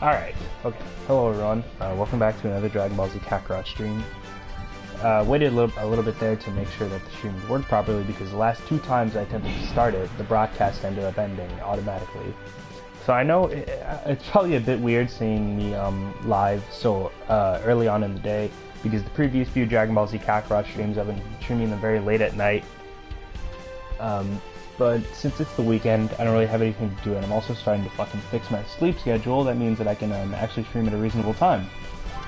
Alright, okay. Hello everyone, welcome back to another Dragon Ball Z Kakarot stream. Waited a little bit there to make sure that the stream would work properly because the last two times I attempted to start it, the broadcast ended up ending automatically. So I know it's probably a bit weird seeing me live so early on in the day because the previous few Dragon Ball Z Kakarot streams I've been streaming them very late at night. But since it's the weekend, I don't really have anything to do, and I'm also starting to fucking fix my sleep schedule. That means that I can actually stream at a reasonable time.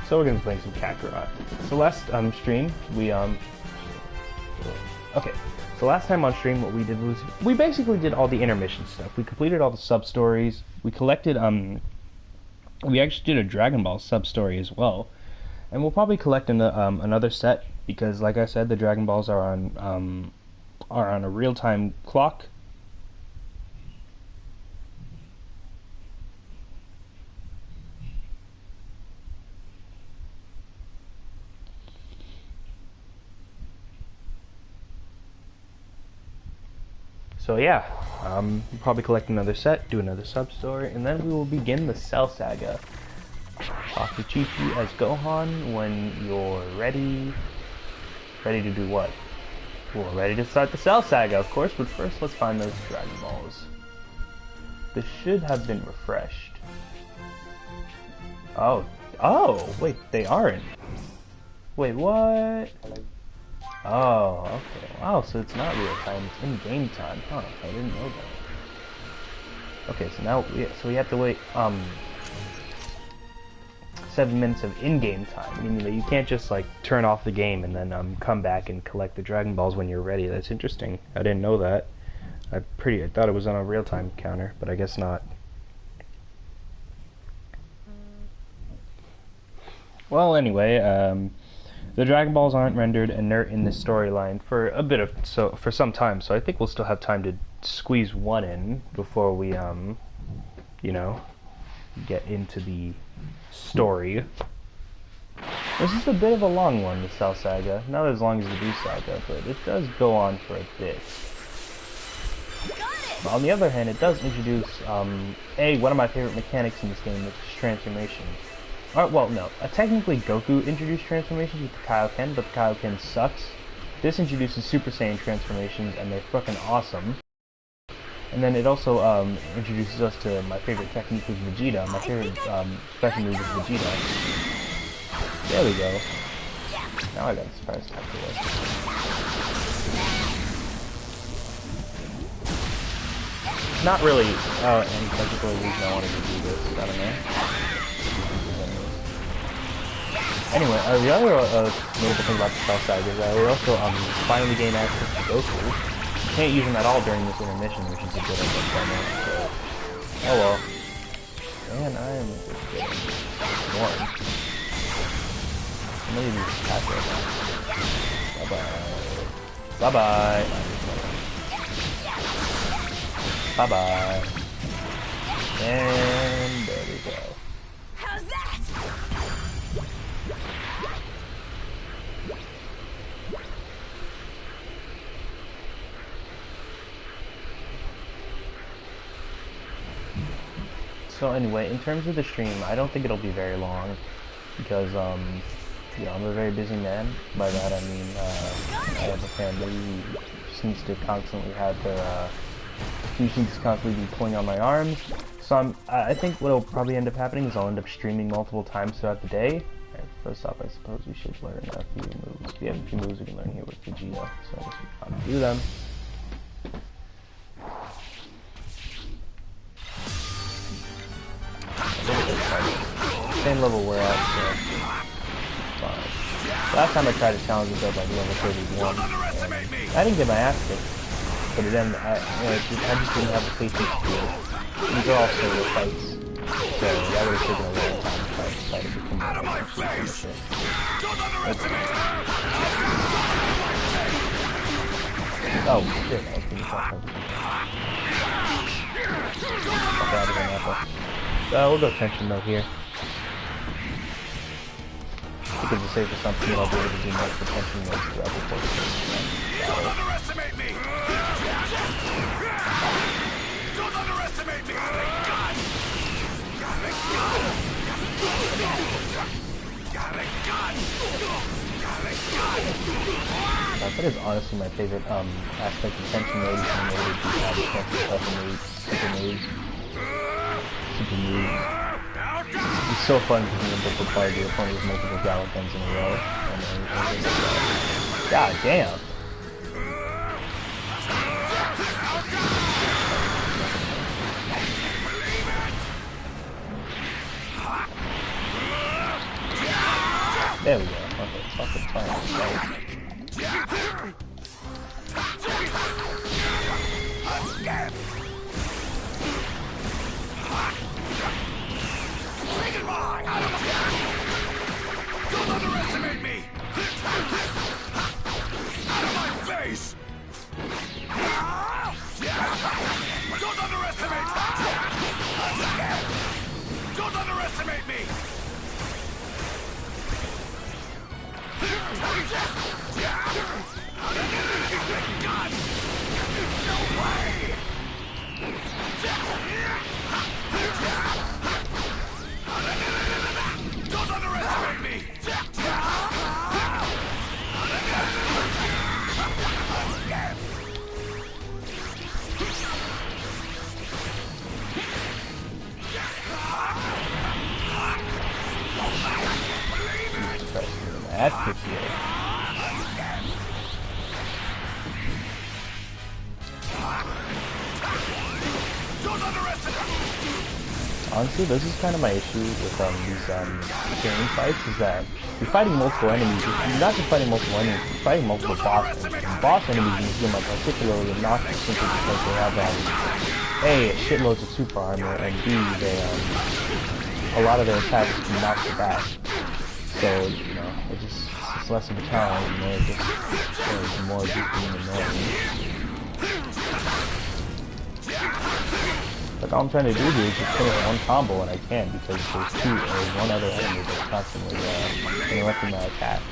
So we're gonna be playing some Kakarot. So last stream, we okay. So last time on stream, what we did was we basically did all the intermission stuff. We completed all the sub stories. We collected we actually did a Dragon Ball sub story as well, and we'll probably collect another set because, like I said, the Dragon Balls are on a real-time clock. So yeah, we'll probably collect another set, do another sub-story, and then we will begin the Cell Saga. Talk to Chi-Chi as Gohan when you're ready. Ready to do what? We're ready to start the Cell Saga, of course, but first let's find those Dragon Balls. This should have been refreshed. Oh, wait, they aren't. Wait, what? Oh, okay. Wow, so it's not real time, it's in-game time. Huh, I didn't know that. Okay, so now, we have to wait, 7 minutes of in-game time, meaning that you can't just like turn off the game and then come back and collect the Dragon Balls when you're ready. That's interesting. I didn't know that. I thought it was on a real-time counter, but I guess not. Well, anyway, the Dragon Balls aren't rendered inert in this storyline for some time, so I think we'll still have time to squeeze one in before we you know, get into the story. This is a bit of a long one, the Cell Saga. Not as long as the Buu Saga, but it does go on for a bit. But on the other hand, it does introduce one of my favorite mechanics in this game, which is transformation. Well, no. Technically, Goku introduced transformations with the Kaioken, but the Kaioken sucks. This introduces Super Saiyan transformations, and they're fucking awesome. And then it also introduces us to my favorite technique with Vegeta. My favorite special move is Vegeta. There we go. Now I got a surprise attack away. Not really any particular reason I wanted to do this. I don't know. Anyway, the other notable thing about the Cell Saga is that we're also finally gain access to Goku. Can't use them at all during this intermission, which is a good idea. So, oh well. Man, I am just getting warm. Maybe just pass it. Bye bye. Bye bye. Bye bye. And there we go. How's that? So anyway, in terms of the stream, I don't think it'll be very long because, you know, I'm a very busy man. By that I mean, I have a family who just needs to constantly have their, needs to constantly be pulling on my arms. So I think what'll probably end up happening is I'll end up streaming multiple times throughout the day. Right, first off, I suppose we should learn a few moves. We have a few moves we can learn here with Vegeta, so I guess we can probably do them. Same level we're at, so fine. Last time I tried to challenge myself like level 31, and I didn't get my ass kicked, but then I just didn't have the patience to do it. These are all solo fights, so that would have taken a long time to try to become out of my face. Oh shit, I was getting shot. We'll go tension mode here. Because it's safe assumption that I'll be able to do multiple tension modes throughout the course. Don't underestimate me! Don't underestimate me! Thank God! That is honestly my favorite aspect of tension mode, is being able to do all the fancy stuff and moves, super moves. It's so fun being able to target your opponent with multiple Gallicans in a row. God damn! There we go. Okay, fucking fine. Don't underestimate me! Out of my face! Don't underestimate! Don't underestimate me! God! No way! Don't underestimate me! That could be it. Honestly, this is kind of my issue with these training fights, is that you're fighting multiple enemies. You're not just fighting multiple enemies, you're fighting multiple bosses. And boss enemies in this game are particularly obnoxious simply because they have A, shitloads of super armor, and B, they a lot of their attacks can knock you back. So, you know, it's less of a challenge, and they're just more being annoying. Like, all I'm trying to do here is just finish one combo, and I can't because there's one other enemy that's constantly interrupting my attacks.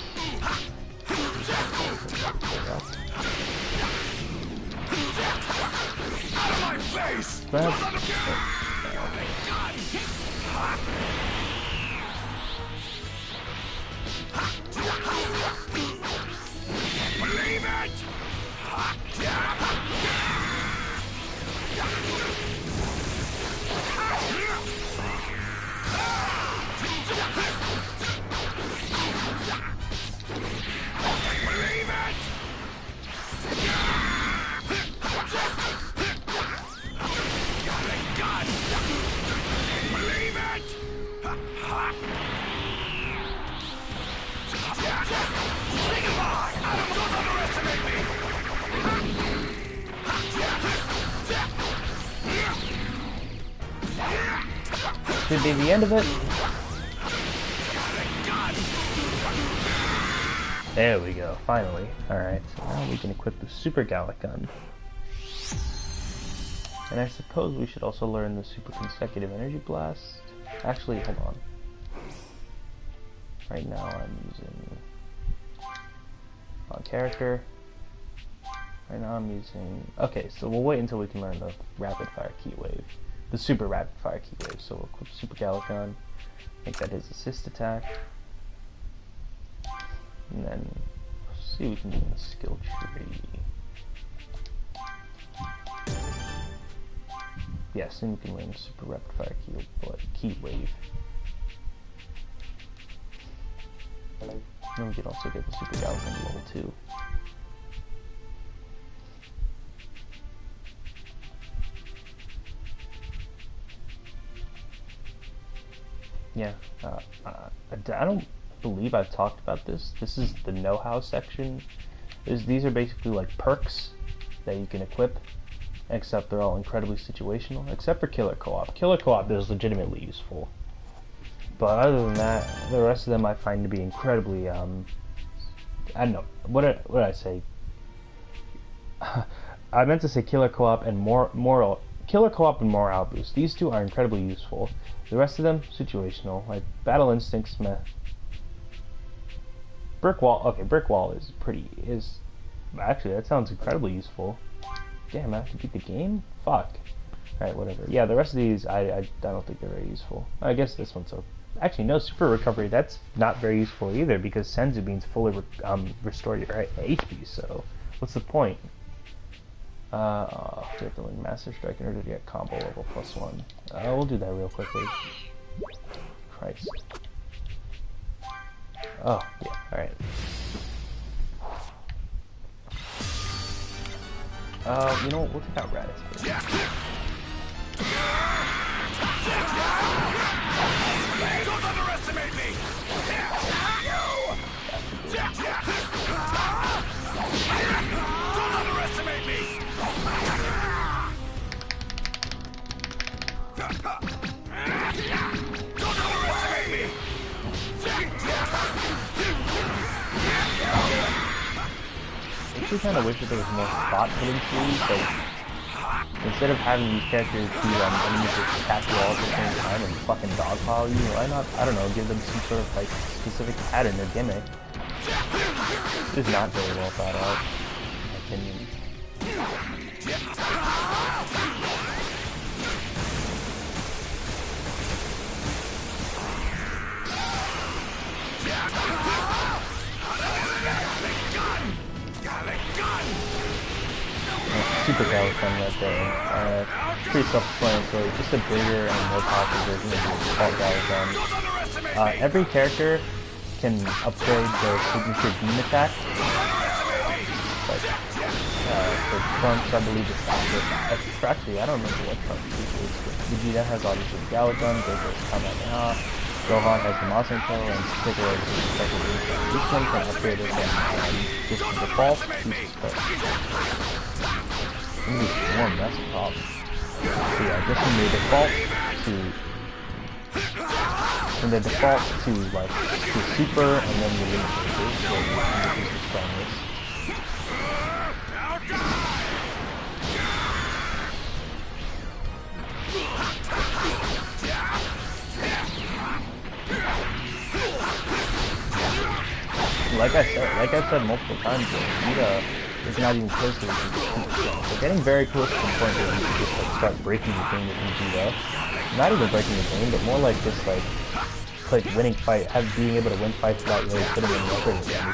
Believe it! Should be the end of it. There we go, finally. Alright, so now we can equip the Super Gallic Gun. And I suppose we should also learn the Super Consecutive Energy Blast. Actually, hold on. Right now I'm using on character. Right now I'm using... Okay, so we'll wait until we can learn the Rapid Fire Key Wave. The Super Rapid Fire Key Wave. So we'll equip Super Gallic Gun. Make that his assist attack. And then see what we can do in the skill tree. Yeah, soon we can learn the Super Rapid Fire Key Wave. Then we can also get the Super Gallic Gun level 2. Yeah, I don't believe I've talked about this. This is the know-how section. These are basically like perks that you can equip, except they're all incredibly situational, except for Killer Co-op. Killer Co-op is legitimately useful. But other than that, the rest of them I find to be incredibly, I don't know, what did I say? I meant to say Killer Co-op and Killer Co-op and Morale Boost. These two are incredibly useful. The rest of them, situational. Like Battle Instincts, meh. Brick Wall, okay, Brick Wall actually, that sounds incredibly useful. Damn, I have to beat the game? Fuck. Alright, whatever. Yeah, the rest of these, I don't think they're very useful. I guess this one's so. Actually, no, super recovery, that's not very useful either, because Senzu Beans fully restore your HP, so what's the point? We have to win Master Strike in order to get combo level +1. We'll do that real quickly. Christ. Oh, yeah, alright. You know what, we'll take out Raditz first. Don't underestimate me! Don't underestimate me! Don't underestimate me! I actually kind of wish that there was more spot hitting series, so instead of having these characters do enemies that attack you all at the same time and fucking dogpile you, why not, I don't know, give them some sort of like specific pattern or gimmick? This is not very well thought out, in my opinion. Super Galaxon right there. Pretty self-explanatory. Just a bigger and more powerful version of the default Galaxon. Every character can upgrade their signature beam attack. Like, for Trunks, I believe it's not. Actually, I don't remember what Trunks is. Vegeta has obviously Galaxon, Goku has Kamehameha, Gohan has the Master Control, and Piccolo is the Special Beam. Each one can upgrade it from just the default to Super. Ooh, Swarm, that's a problem. So yeah, just from the default to like to super and then the link changes, so this is the strongest. Like I said multiple times, Vegeta is not even close to the so getting very close to the point where you can just like start breaking the game with Vegeta. Not even breaking the game, but more like just like winning fight, being able to win fights without really putting in record again.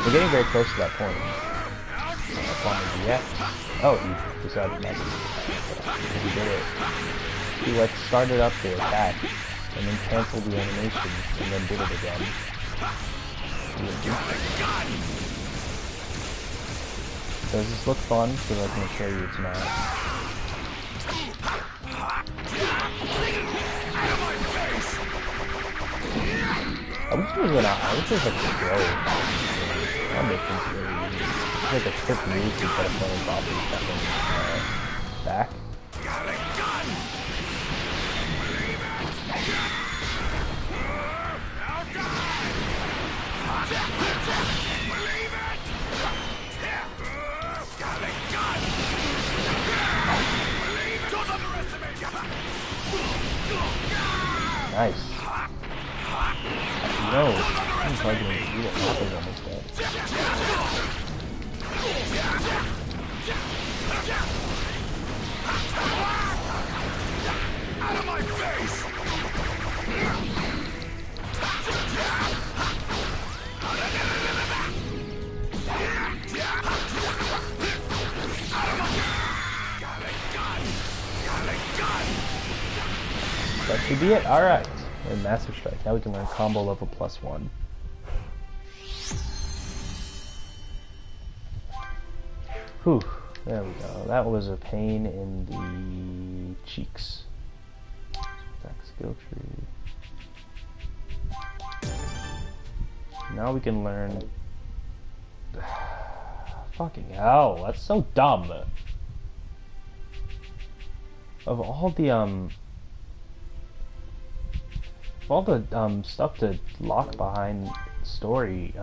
We're getting very close to that point. As long as yet. Oh, he decided not to. He did it. He like started up the attack and then canceled the animation and then did it again. Does this look fun? Because I can assure you it's not. I wish there was like a throw. That makes things really easy. It's like a quick move to put a phone and bop and back. Nice. No, I'm probably going to eat it. Apple's almost dead. Out of my face! That should be it. Alright. And Master Strike. Now we can learn combo level +1. Whew. There we go. That was a pain in the cheeks. Back skill tree. Now we can learn. Fucking hell. That's so dumb. Of all the stuff to lock behind story,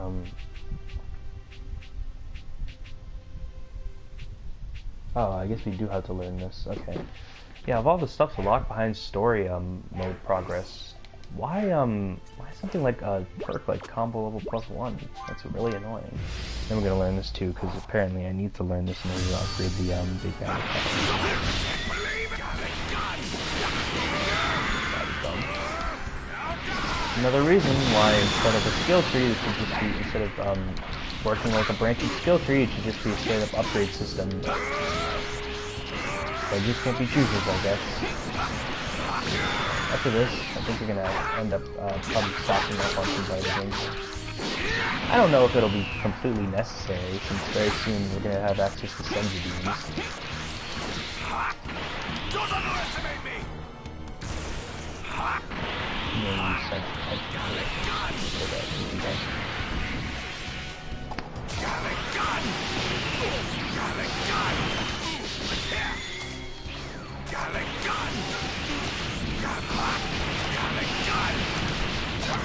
oh, I guess we do have to learn this. Okay. Yeah, of all the stuff to lock behind story mode progress, why something like a perk like combo level +1? That's really annoying. Then we're gonna learn this too, because apparently I need to learn this in order to upgrade the big bad attack. another reason why instead of a skill tree, it should just be, instead of working like a branching skill tree, it should just be a straight up upgrade system. They just can't be choosers, I guess. After this, I think we're gonna end up probably stocking up on some vitamins. I don't know if it'll be completely necessary, since very soon we're gonna have access to Senju beams. Don't underestimate me!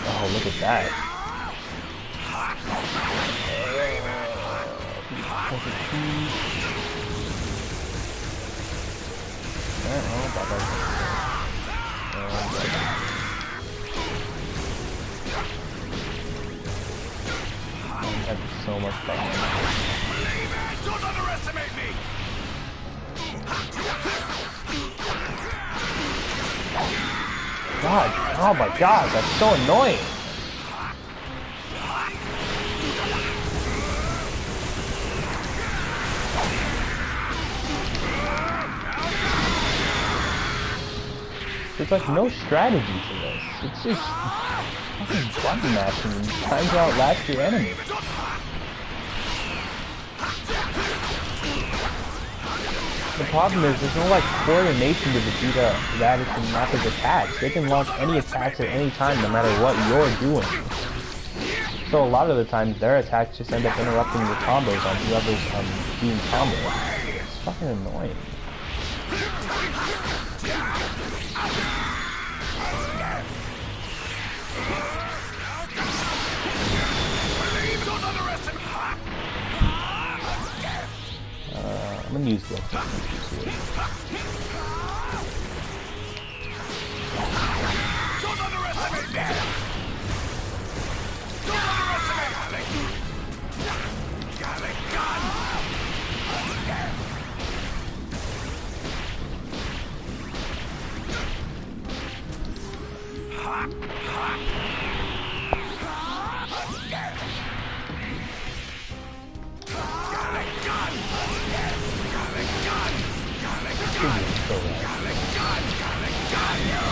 Oh, look at that. That's so much fun. Don't underestimate me! God, oh my god, that's so annoying. There's like no strategy to this. It's just fucking button mashing and trying to outlast your enemy. The problem is there's no like coordination to Vegeta, Raditz, and Nappa's attacks. They can launch any attacks at any time no matter what you're doing. So a lot of the times their attacks just end up interrupting your combos on whoever's being comboed. It's fucking annoying. I'm gonna use the Don't underestimate me! Don't underestimate me!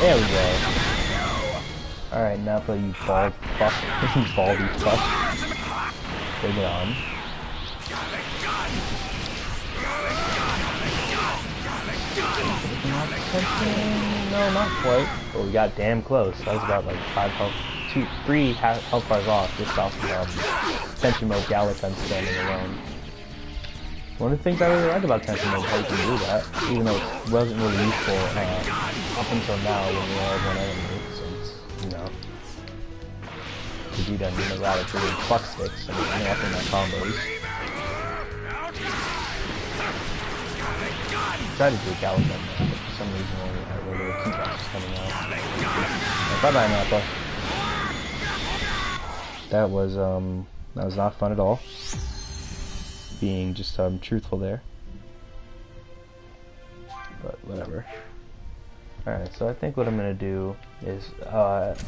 There we go. Alright, Nappa, you bald fuck. You baldy fuck. Bring it on. No, not quite. But we got damn close. That was about like 3 health bars off just off of Tension Mode Gallatin standing alone. One of the things I really like about Tension Mode is how you can do that, even though it wasn't really useful up until now when we only have one enemy, since, you know, Vegeta and Raditz are doing fuck sticks and interrupting my combos. I tried to do a Gallatin, but for some reason only had regular keybox coming out. Bye bye, Nappa. That was not fun at all. Being just truthful there, but whatever. Alright, so I think what I'm gonna do is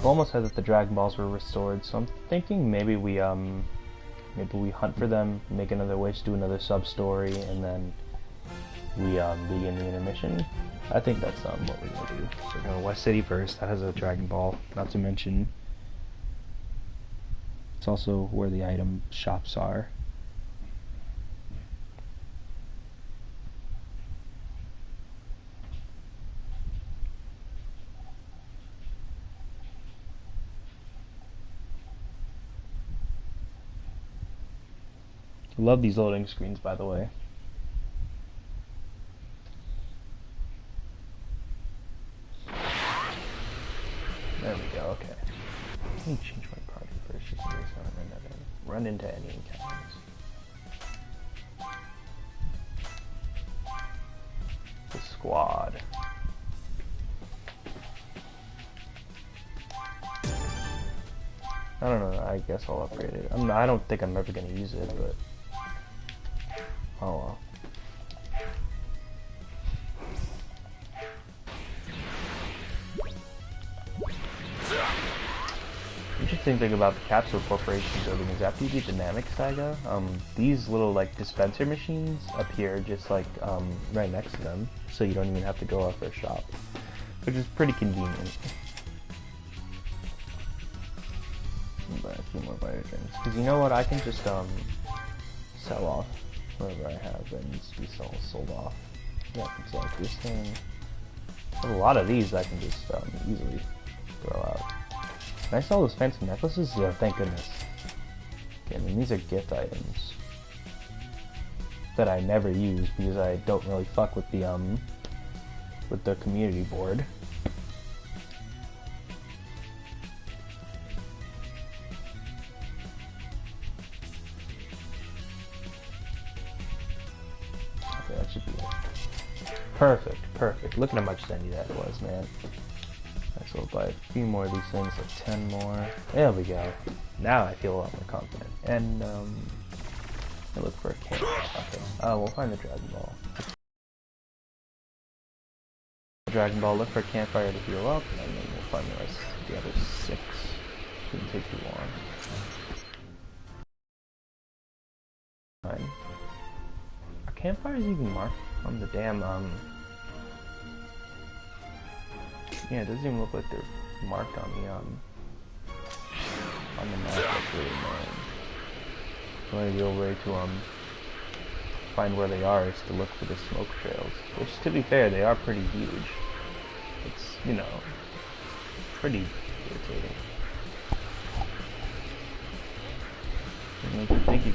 almost said that the Dragon Balls were restored, so I'm thinking maybe we hunt for them, make another wish, do another sub story, and then we begin the intermission. I think that's what we're gonna do. So we're going to West City first. That has a Dragon Ball, not to mention it's also where the item shops are. Love these loading screens, by the way. There we go, okay. Let me change my party first just in case I don't run into any encounters. The squad. I don't know, I guess I'll upgrade it. I don't think I'm ever going to use it, but oh well. interesting thing about the Capsule Corporation building is after you beat the Namek saga, these little like dispenser machines appear just like right next to them, so you don't even have to go out for a shop, which is pretty convenient. I'll buy a few more Vita drinks, because you know what, I can just sell off whatever I have that needs to be sold off. Yeah, I can sell like this thing. There's a lot of these I can just easily throw out. Can I sell those fancy necklaces? Yeah, thank goodness. Okay, I mean, these are gift items that I never use because I don't really fuck with the community board. Okay, that should be it. Perfect, perfect. Look at how much Sendy that was, man. Alright, so we'll buy a few more of these things, like 10 more. There we go. Now I feel a lot more confident. And, I'll look for a can. Okay. We'll find the Dragon Ball. Dragon Ball, look for a campfire to heal up, and then we'll find the rest of the other 6. Shouldn't take too long. Fine. Are campfires even marked on the damn, yeah, it doesn't even look like they're marked on the map. That's really annoying. The only real way to find where they are is to look for the smoke trails, which, to be fair, they are pretty huge. It's, you know, pretty irritating. Thank you.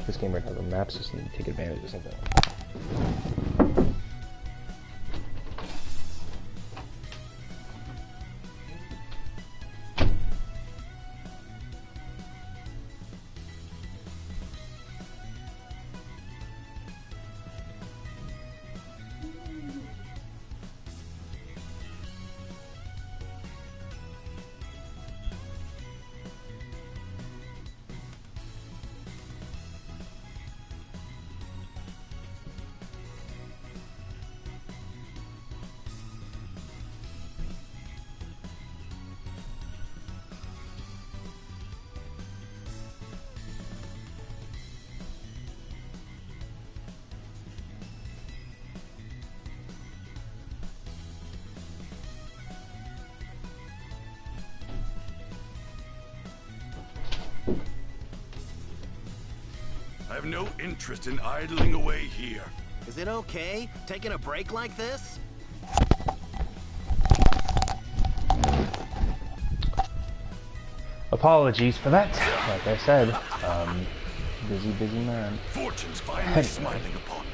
This game right has a map system to take advantage of something. I have no interest in idling away here. Is it okay taking a break like this? Apologies for that. Like I said, busy man. Fortune's finally smiling upon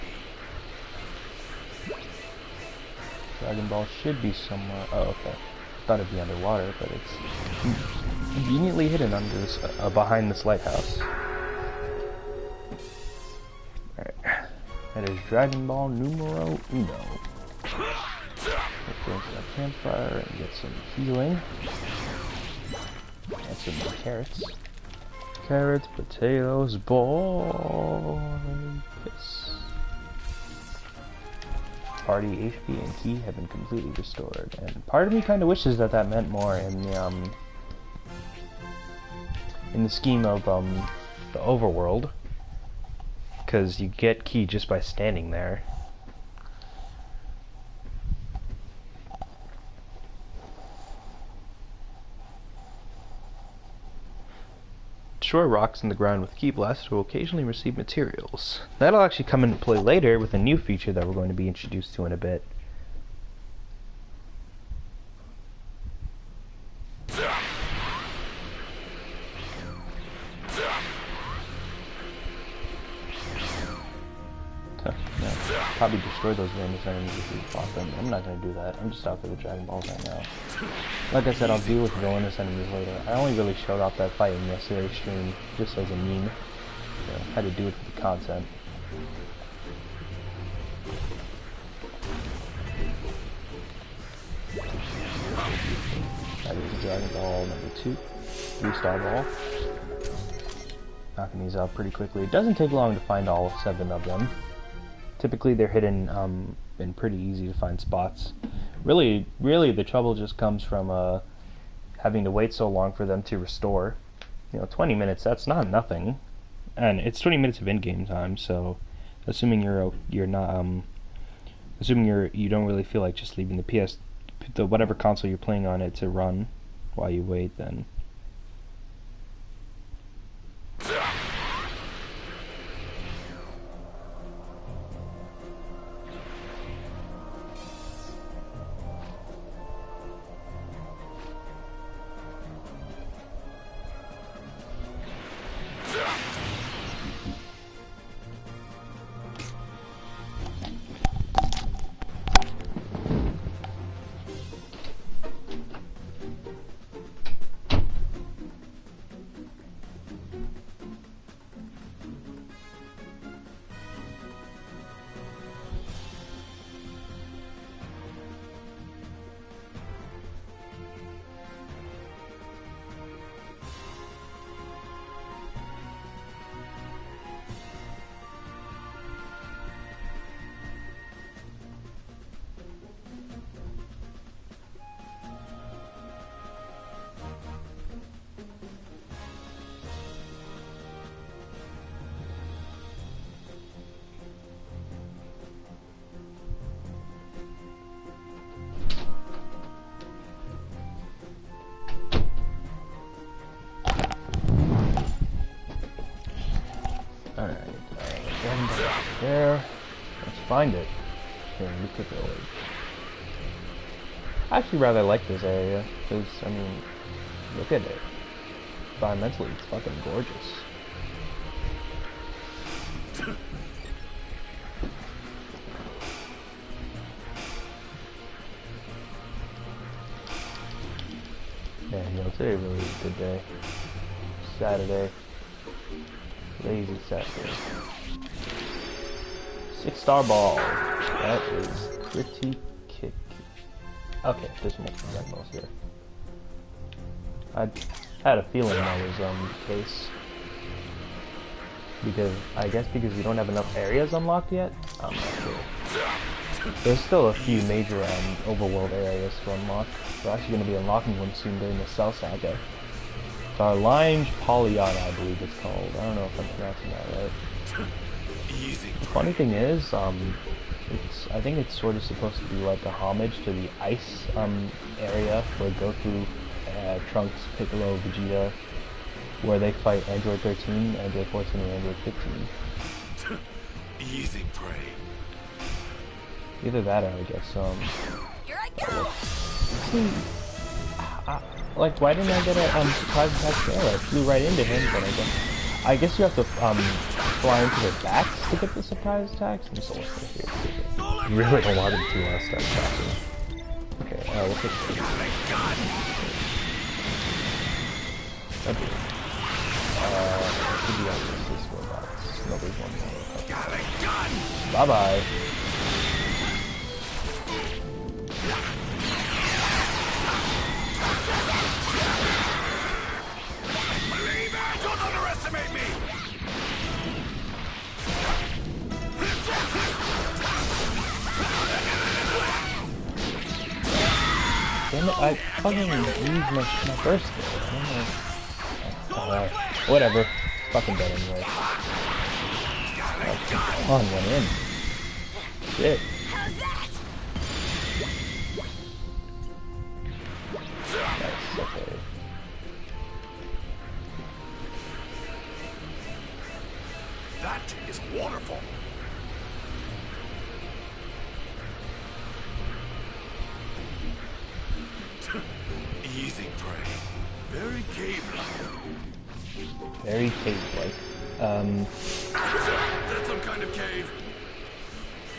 me. Dragon Ball should be somewhere. Oh, okay. Thought it'd be underwater, but it's conveniently hidden under this, behind this lighthouse. Alright. That is Dragon Ball numero uno. Let's go into that campfire and get some healing. And some more carrots. Carrots, potatoes, boys. Party HP and Ki have been completely restored, and part of me kind of wishes that that meant more in the scheme of the overworld, because you get Ki just by standing there. Destroy rocks in the ground with Ki Blast will occasionally receive materials. That'll actually come into play later with a new feature that we're going to be introduced to in a bit. Probably destroy those random enemies if we fought them. I'm not going to do that. I'm just out for the Dragon Balls right now. Like I said, I'll deal with villainous enemies later. I only really showed off that fight in yesterday's stream just as a meme. So I had to do it for the content. That is the Dragon Ball number 2. 3-star ball. Knocking these out pretty quickly. It doesn't take long to find all 7 of them. Typically they're hidden in pretty easy to find spots. Really the trouble just comes from having to wait so long for them to restore. 20 minutes, that's not nothing. And it's 20 minutes of in-game time, so assuming you're not assuming you don't really feel like just leaving the whatever console you're playing on it to run while you wait, then alright, there. Let's find it. Here, look at the village. I actually rather like this area, because, I mean, look at it. Environmentally, it's fucking gorgeous. Man, today really is a good day. Saturday. Lazy Saturday. 6-star ball. That is pretty kick. Okay, there's multiple red balls here. I had a feeling that was the case. Because we don't have enough areas unlocked yet. I'm not sure. There's still a few major overworld areas to unlock. We're actually going to be unlocking one soon during the Cell Saga. It's our Lange Polyana, I believe it's called. I don't know if I'm pronouncing that right. The funny thing is, I think it's sort of supposed to be like a homage to the ice area where Goku, Trunks, Piccolo, Vegeta, where they fight Android 13, Android 14, and Android 15. Easy prey. Either that or I guess Here I go. see, like why didn't I get a surprise attack there? I flew right into him, but I guess you have to fly into their backs to get the surprise attacks. I'm so here. You really don't want them to start attacking. Okay, we'll take this. Should be on this robots. Nobody's one more. Bye bye. Don't underestimate me! Damn it, I fucking used my burst skill. I don't know. Whatever. Fucking dead anyway. Oh, come on, went in. Shit. How's that? Nice, okay. That is wonderful. Easy prey. Very cave-like. Very cave-like. That's some kind of cave.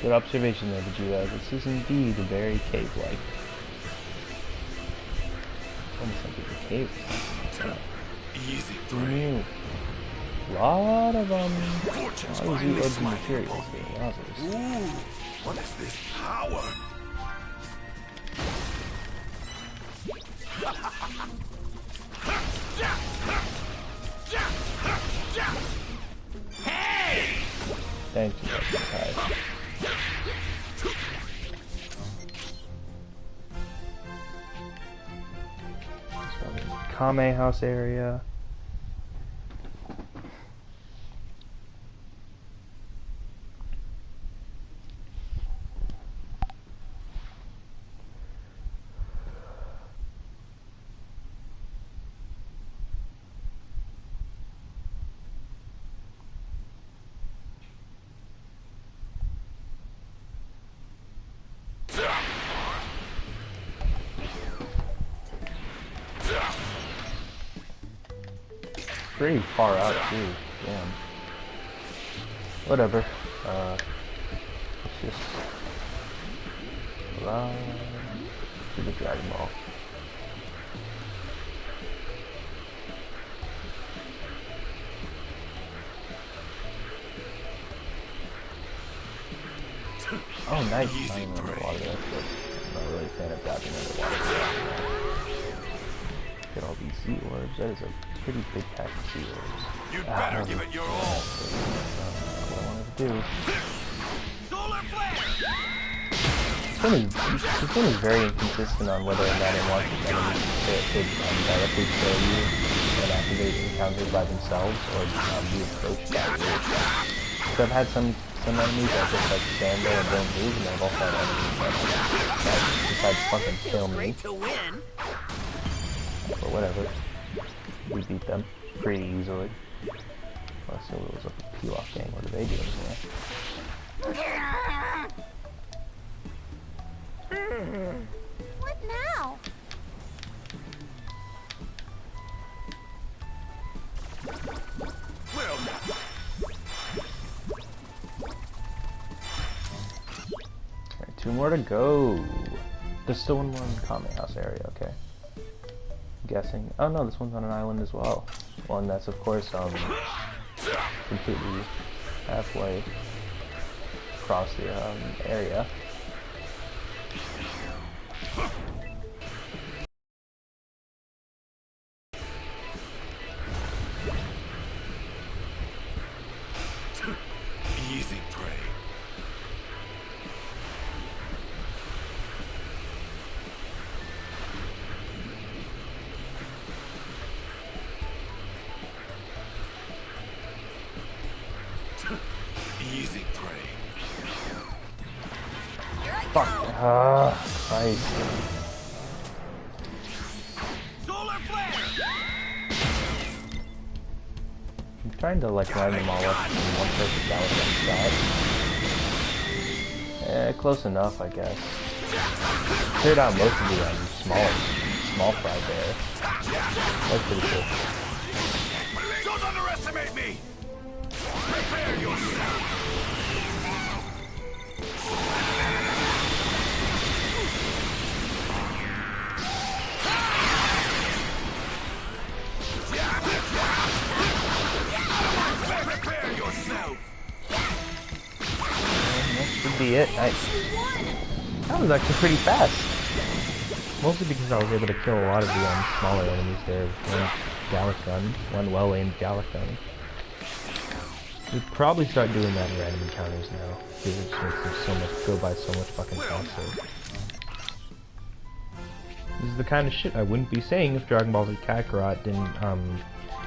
Good observation there, Vegeta. This is indeed very cave-like. Almost like it's a cave. Easy Who prey. knew? Lot of Fortune's lot of finally zoo smiling materials upon me. here. Wowzers. Ooh, what is this power? Hey! Thank you, guys. Kame house area. Pretty far out too. Damn. Whatever. Let's just run to the Dragon Ball. Oh, nice. Flying underwater. That's good. I'm not really a fan of dodging underwater. Get all these sea orbs. That is a pretty big pack of sea orbs. You'd better give it your all. What I wanted to do. Solar flare! This one is very inconsistent on whether or not it wants its enemies to directly kill you and activate encounters by themselves or be approached by you. So I've had some enemies that just like stand there and don't move, and I've also had enemies that decide to fucking kill me. Great to win. But whatever. We beat them pretty easily. Let's see what was up with the Pilaf gang. What are they doing here? What now? Well, Alright, 2 more to go. There's still one more in the Kame house area, okay. Guessing. Oh no, this one's on an island as well. One that's of course completely halfway across the area. easy prey. Easy prey. Fuck. Ah, Christ. Solar flare! I'm trying to like line them all up in one perfect shot. Close enough, I guess. Cleared out most of the small fry there. That's pretty cool. Don't underestimate me! Prepare yourself! Prepare yourself! That should be it. Nice. That was actually pretty fast. Mostly because I was able to kill a lot of the smaller enemies there with one Gallic gun, one well-aimed Gallic gun. We'd probably start doing that in random encounters now, because it just makes them go by so much fucking faster. This is the kind of shit I wouldn't be saying if Dragon Ball Z Kakarot didn't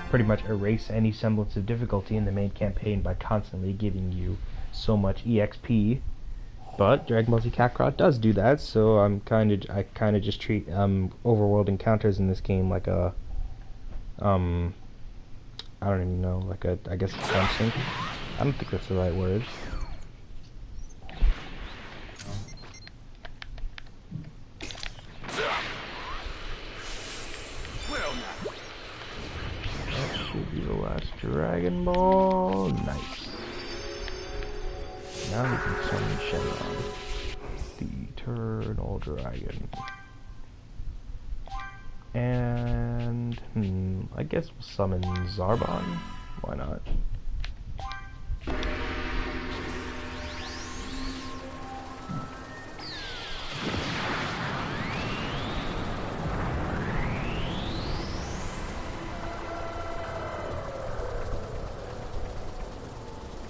pretty much erase any semblance of difficulty in the main campaign by constantly giving you so much EXP. But Dragon Ball Z Kakarot does do that, so I kind of just treat overworld encounters in this game like a I don't even know, like a, I guess, something. I don't think that's the right word. That should be the last Dragon Ball. Nice. Now we can summon Shenron, the Eternal Dragon. And, I guess we'll summon Zarbon. Why not?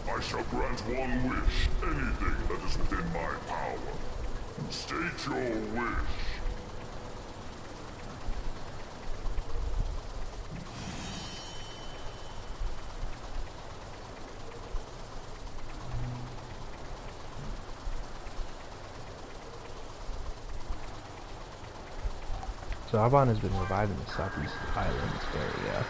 I shall grant one wish, anything that is within my power. State your wish. So Arbon has been reviving the Southeast Islands area.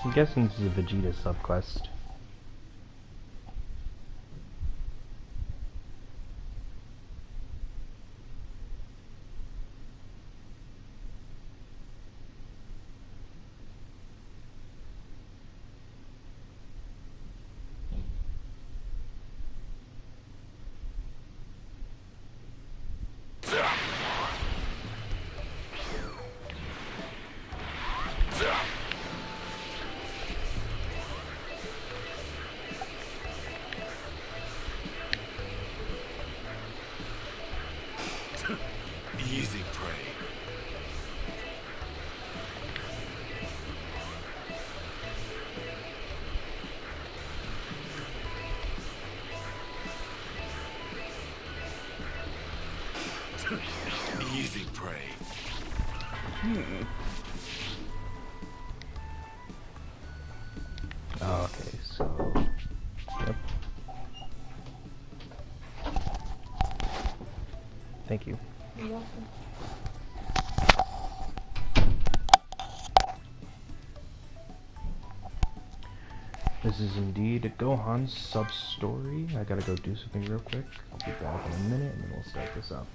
I'm guessing this is a Vegeta subquest. Easy prey. Easy prey. Okay, so... Yep. Thank you. You're welcome. This is indeed a Gohan sub-story. I gotta go do something real quick. I'll be back in a minute and then we'll start this up.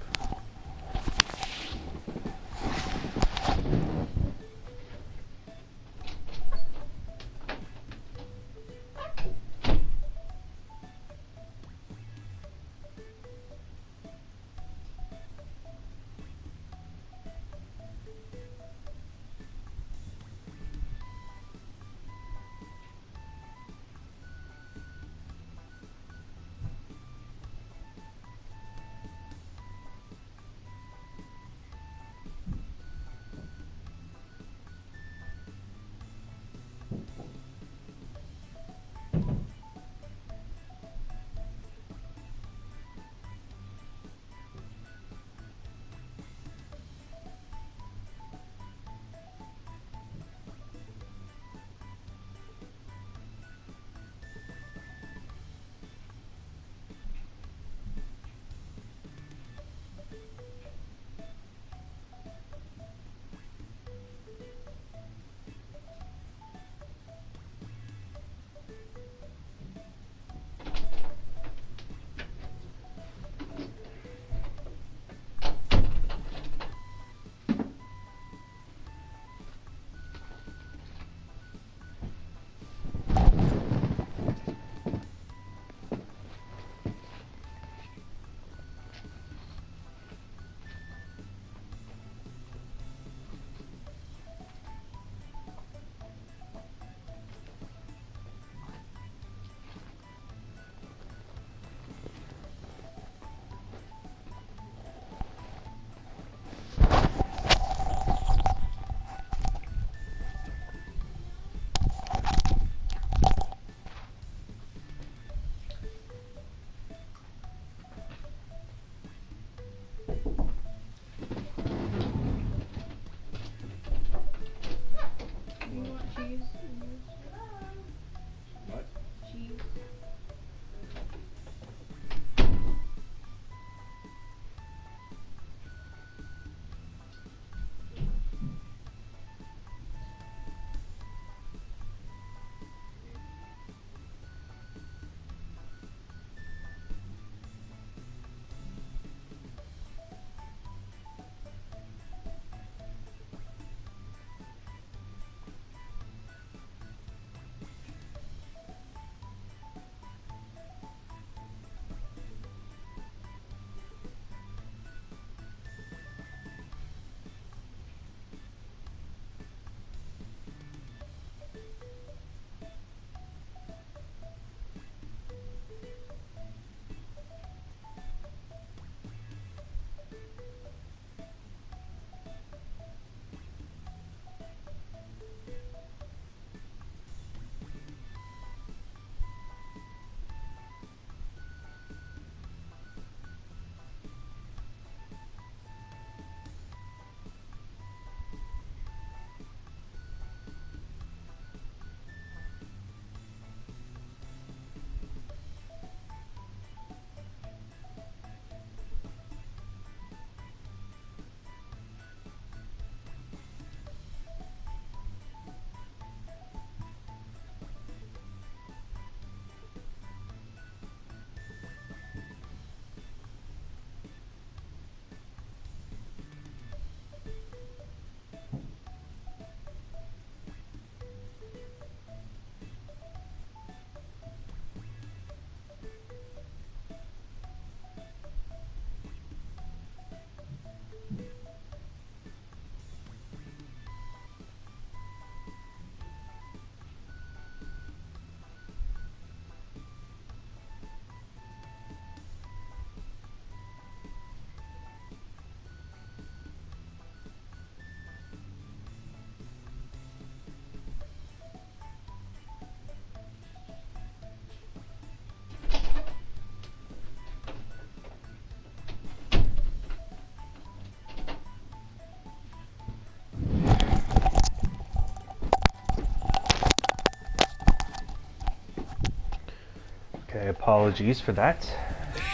Okay, apologies for that.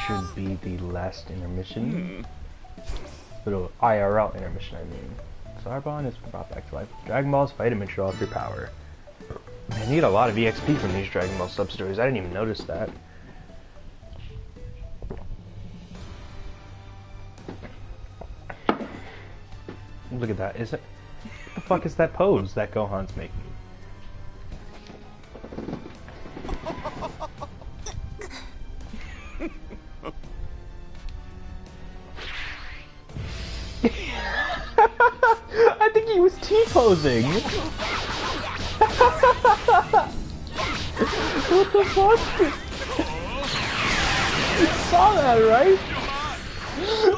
Should be the last intermission. Little IRL intermission, I mean. Zarbon is brought back to life. Dragon Balls vitamin show off your power. I need a lot of EXP from these Dragon Ball sub-stories. I didn't even notice that. Look at that. Is it? What the fuck is that pose that Gohan's making? I think he was T-posing! What the fuck? You saw that, right?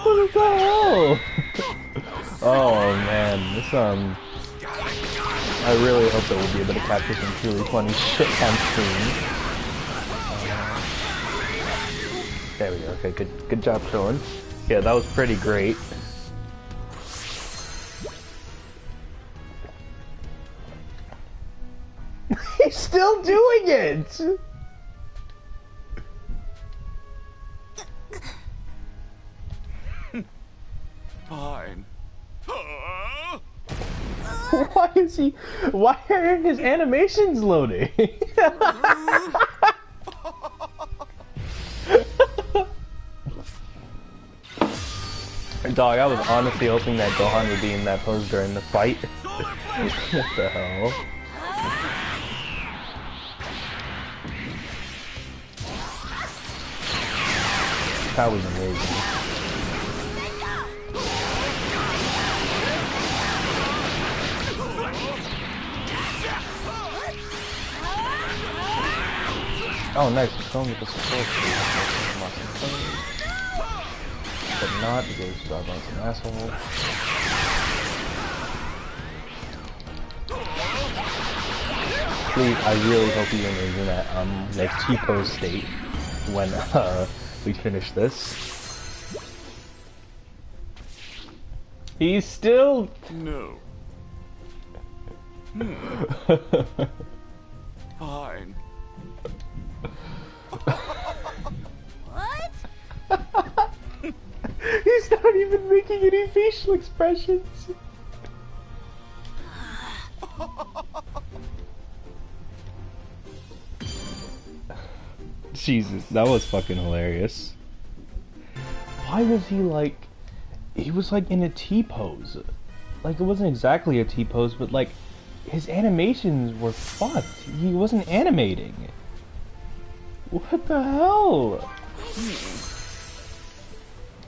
What the hell? Oh man, this I really hope that we'll be able to capture some truly funny shit on screen. There we go. Okay, good job, Krillin. Yeah, that was pretty great. He's still doing it! Fine. Why are his animations loading? Dog, I was honestly hoping that Gohan would be in that pose during the fight. What the hell? That was amazing. Oh, nice. He's going with the support. But not because Starbuck's an asshole. Please, I really hope he remains in that like T-pose state when we finish this. He's still No. Fine. What? He's not even making any facial expressions. Jesus, that was fucking hilarious. Why was he like... He was like in a T-pose. Like, it wasn't exactly a T-pose, but like, his animations were fucked. He wasn't animating. What the hell?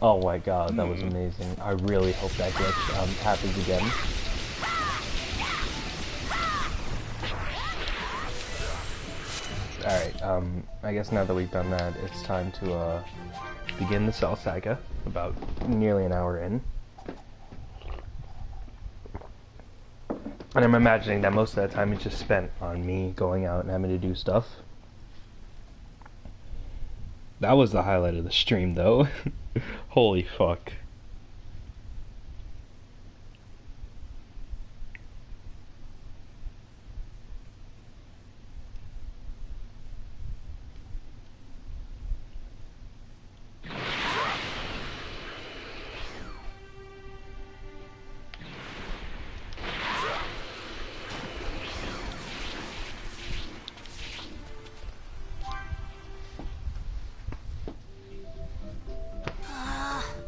Oh my god, that was amazing. I really hope that glitch happens again. Alright, I guess now that we've done that, it's time to begin the Cell Saga, about nearly an hour in. And I'm imagining that most of that time is just spent on me going out and having to do stuff. That was the highlight of the stream, though. Holy fuck.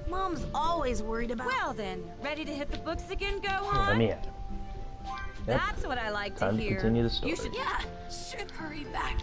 Mom's always worried about... Well then, ready to hit the books again, Let Gohan? me at it. Yep. That's what I like to Time to hear. continue the story. You should... Yeah, should hurry back.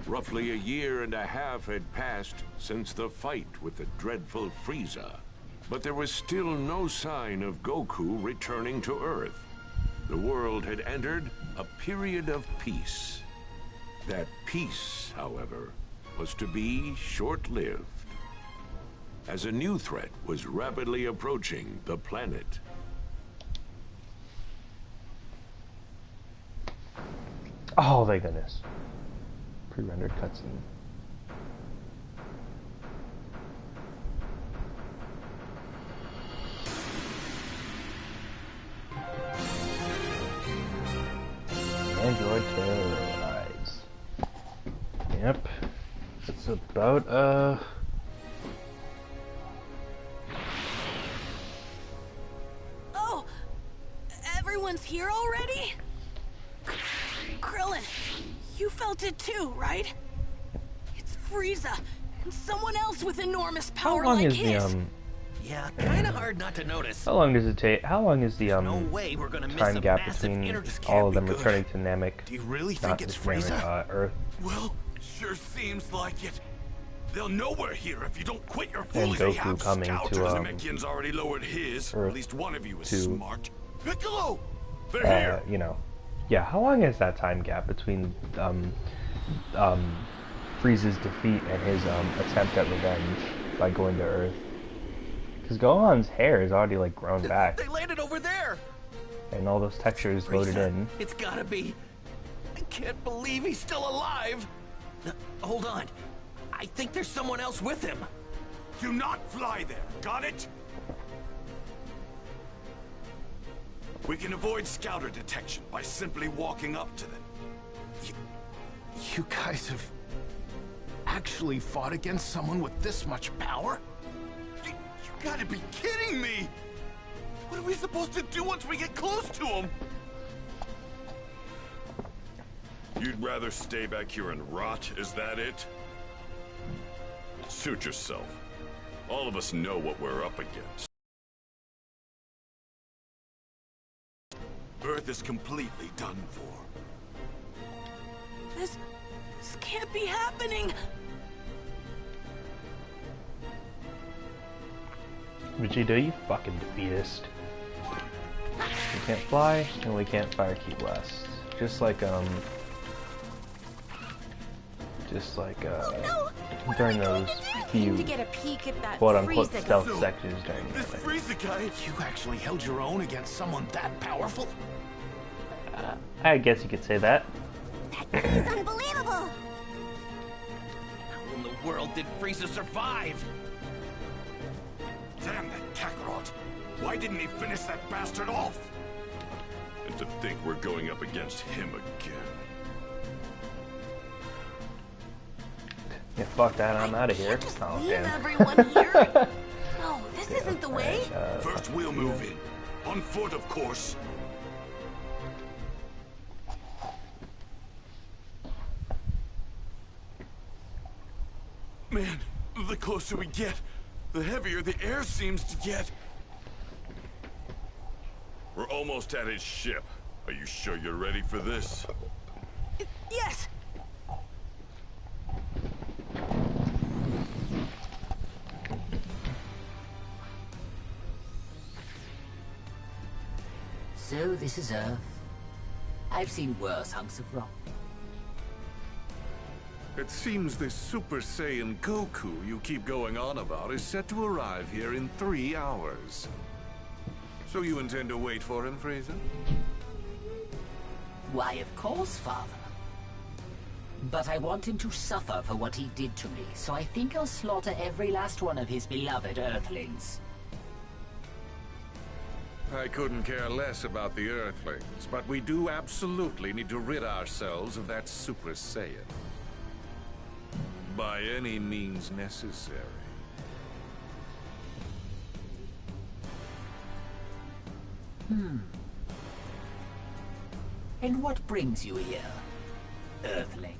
Roughly a year and a half had passed since the fight with the dreadful Frieza, but there was still no sign of Goku returning to Earth. The world had entered a period of peace. That peace, however, was to be short-lived, as a new threat was rapidly approaching the planet. Oh, thank goodness. Pre-rendered cutscene. Android terrorize. Yep. It's about, Oh! Everyone's here already? Krillin, you felt it too, right? It's Frieza, and someone else with enormous how power long like is his. the, Yeah, kinda hard not to notice. how long does it take, how long is the, No way we're gonna miss time a gap massive between inter- This all can't of them be good. returning to Namek? Do you really Not think it's just Namek, Frieza? Earth. Well, sure seems like it. They'll know we're here if you don't quit your And fooling. Goku They have coming to, scouters. Namekian's already lowered his. Earth At least one of you is to, smart. Piccolo! They're here! You know, yeah, how long is that time gap between, Frieza's defeat and his, attempt at revenge by going to Earth? Because Gohan's hair is already, like, grown back, They landed over there! and all those textures loaded Frieza, in. It's gotta be. I can't believe he's still alive. Hold on. I think there's someone else with him. Do not fly there, got it? We can avoid scouter detection by simply walking up to them. You guys have actually fought against someone with this much power? You gotta be kidding me! What are we supposed to do once we get close to them? You'd rather stay back here and rot, is that it? Suit yourself. All of us know what we're up against. Earth is completely done for. This can't be happening. Vegeta, you fucking defeatist. We can't fly, and we can't fire key blast. Just like, during those few To get a peek at that quote-unquote Frieza stealth guy. sections during the This anime. Frieza guy! You actually held your own against someone that powerful? I guess you could say that. It's unbelievable. How in the world did Frieza survive? Damn that Kakarot! Why didn't he finish that bastard off? And to think we're going up against him again. Yeah, fuck that, I'm out of here. Just Oh, leave damn. everyone here. No, this isn't the way. First we'll move in. On foot, of course. Man, the closer we get, the heavier the air seems to get. We're almost at his ship. Are you sure you're ready for this? Yes. So this is Earth. I've seen worse hunks of rock. It seems this Super Saiyan Goku you keep going on about is set to arrive here in 3 hours. So you intend to wait for him, Frieza? Why, of course, Father. But I want him to suffer for what he did to me, so I think I'll slaughter every last one of his beloved Earthlings. I couldn't care less about the Earthlings, but we do absolutely need to rid ourselves of that Super Saiyan. By any means necessary. And what brings you here, Earthling?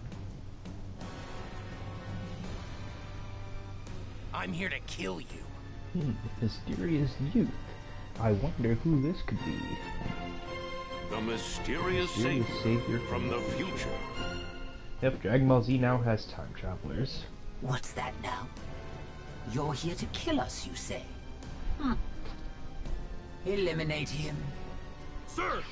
I'm here to kill you. Mysterious youth. I wonder who this could be. The mysterious Mysterious savior savior from the future. Yep, Dragon Ball Z now has time travelers. What's that now? You're here to kill us, you say? Eliminate him. Sir!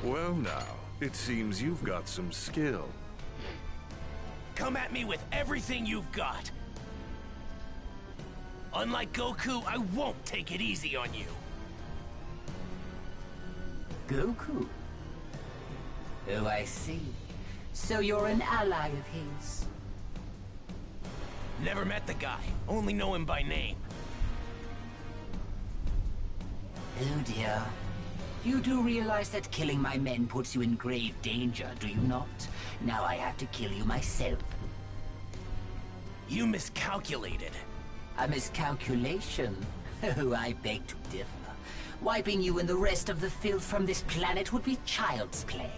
Well now, it seems you've got some skill. Come at me with everything you've got. Unlike Goku, I won't take it easy on you. Goku? Oh, I see. So you're an ally of his. Never met the guy, only know him by name. Oh dear. You do realize that killing my men puts you in grave danger, do you not? Now I have to kill you myself. You miscalculated. A miscalculation? Oh, I beg to differ. Wiping you and the rest of the filth from this planet would be child's play.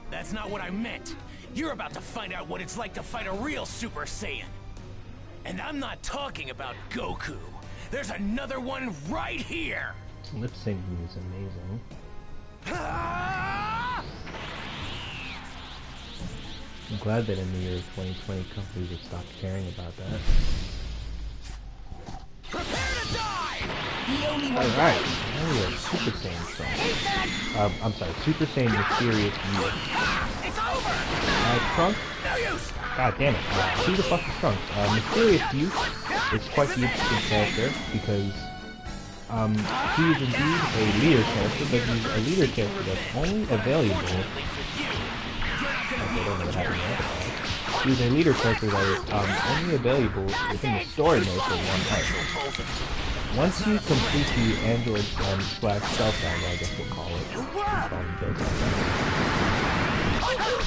That's not what I meant. You're about to find out what it's like to fight a real Super Saiyan. And I'm not talking about Goku. There's another one right here! Lip syncing is amazing. I'm glad that in the year 2020 companies have stopped caring about that. Prepare to die! The only one. Alright, now we have Super Saiyan Trunks. I'm sorry, Super Saiyan Mysterious Youth. It's over! Trunks? No use! God damn it. Who the fuck is Trunks? Mysterious Youth is quite the interesting character because he is indeed a leader character, but he's a leader character that's only available. I don't know what happened there. He's a leader character that is only available within the story mode for one part. Once you complete the Android slash Stealth saga, I guess we'll call it.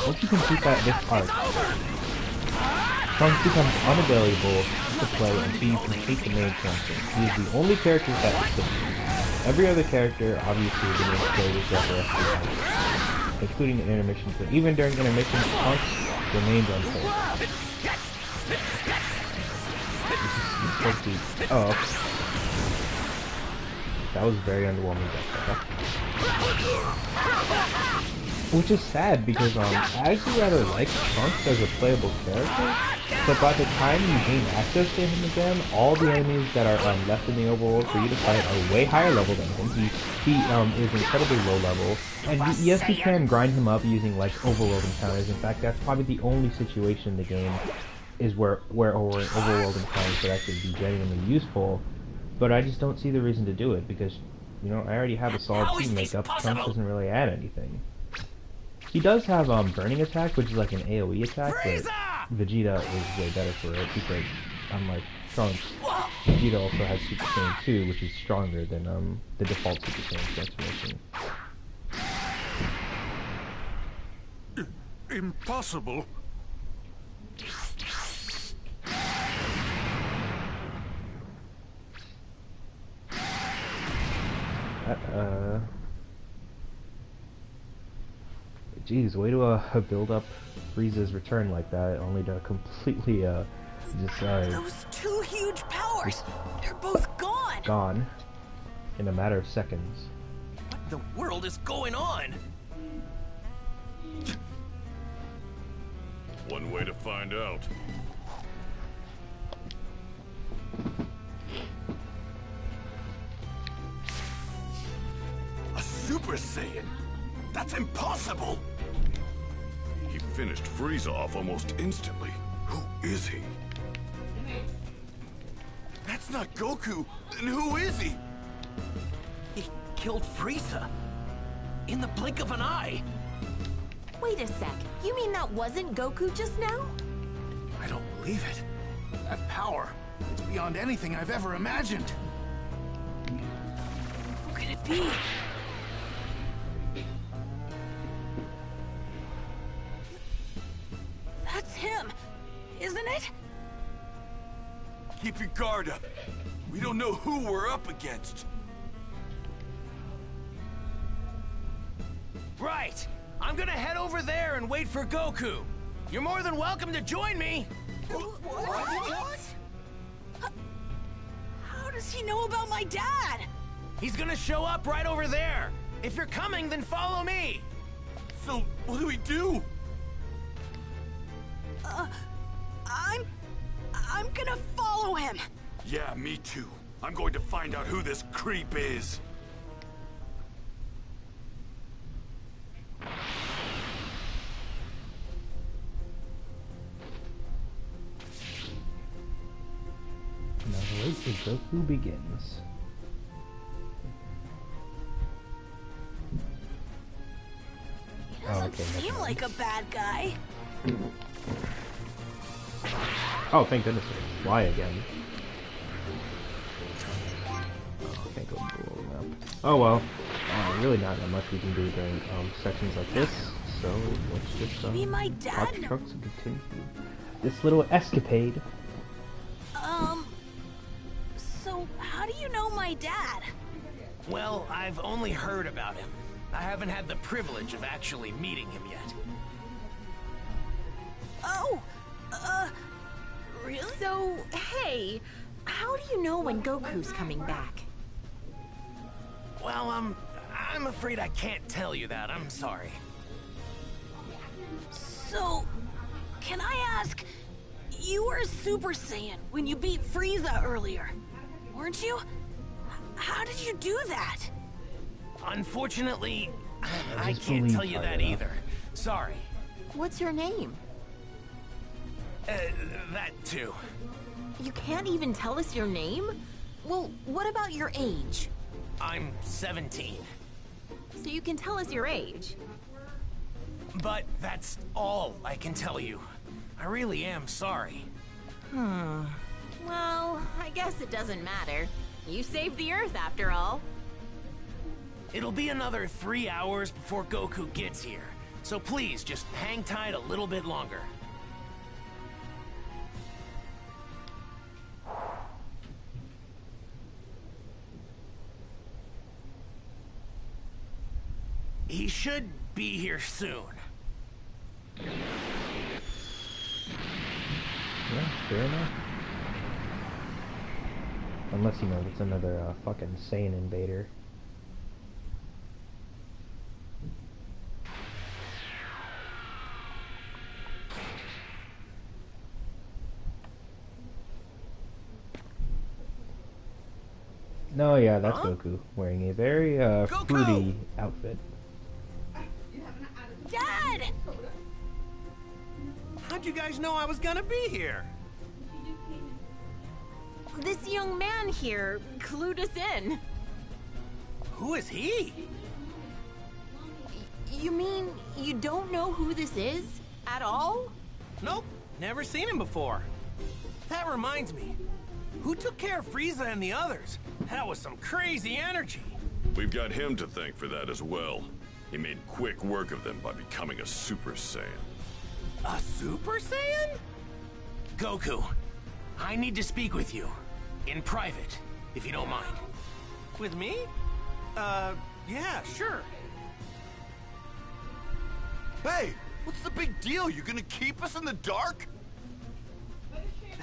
Once you complete this arc, Trunks becomes unavailable to play until you complete the main campaign. He is the only character that is different. Every other character, obviously, the main story is referenced, including in intermissions, but even during intermissions, Trunks remains unplayed. Oh, okay. That was very underwhelming. Which is sad because I actually rather like Trunks as a playable character, but by the time you gain access to him again, all the enemies that are left in the overworld for you to fight are way higher level than him. He is incredibly low level, and yes, you can grind him up using like overworld encounters. In fact, that's probably the only situation in the game is where overworld encounters would actually be genuinely useful. But I just don't see the reason to do it because, you know, I already have a solid team makeup. Trunks doesn't really add anything. He does have burning attack, which is like an AoE attack, but Vegeta is way better for it because, unlike Trunks, Vegeta also has Super Saiyan 2, which is stronger than the default Super Saiyan transformation. Impossible. Jeez, way to build up Frieza's return like that, only to completely Those two huge powers, they're both gone. Gone in a matter of seconds. What in the world is going on? One way to find out. A Super Saiyan? That's impossible! He finished Frieza off almost instantly. Who is he? That's not Goku! Then who is he? He killed Frieza. In the blink of an eye. Wait a sec. You mean that wasn't Goku just now? I don't believe it. That power, it's beyond anything I've ever imagined. Who could it be? That's him, isn't it? Keep your guard up. We don't know who we're up against. Right! I'm gonna head over there and wait for Goku. You're more than welcome to join me. What? How does he know about my dad? He's gonna show up right over there. If you're coming, then follow me. So, what do we do? I'm gonna follow him. Yeah, me too. I'm going to find out who this creep is. Now the race of Goku begins. He doesn't seem like a bad guy. Oh, thank goodness. Fly again. Oh, can't go below the map. Oh well. Really not that much we can do during sections like this. So let's just Maybe my dad park the trucks and continue this little escapade. So how do you know my dad? Well, I've only heard about him. I haven't had the privilege of actually meeting him yet. Oh, really? So, hey, how do you know when Goku's coming back? Well, I'm afraid I can't tell you that. I'm sorry. So, can I ask, you were a Super Saiyan when you beat Frieza earlier, weren't you? How did you do that? Unfortunately, I can't tell you that either. Sorry. What's your name? That too. You can't even tell us your name? Well, what about your age? I'm 17. So you can tell us your age. But that's all I can tell you. I really am sorry. Well, I guess it doesn't matter. You saved the Earth after all. It'll be another 3 hours before Goku gets here. So please, just hang tight a little bit longer. He should be here soon. Yeah, fair enough. Unless, you know, it's another fucking Saiyan invader. No, yeah, that's Goku, wearing a very fruity outfit. Dad! How'd you guys know I was gonna be here? This young man here clued us in. Who is he? You mean you don't know who this is at all? Nope, never seen him before. That reminds me. Who took care of Frieza and the others? That was some crazy energy. We've got him to thank for that as well. He made quick work of them by becoming a Super Saiyan. A Super Saiyan? Goku, I need to speak with you. In private, if you don't mind. With me? Yeah, sure. Hey, what's the big deal? You gonna keep us in the dark?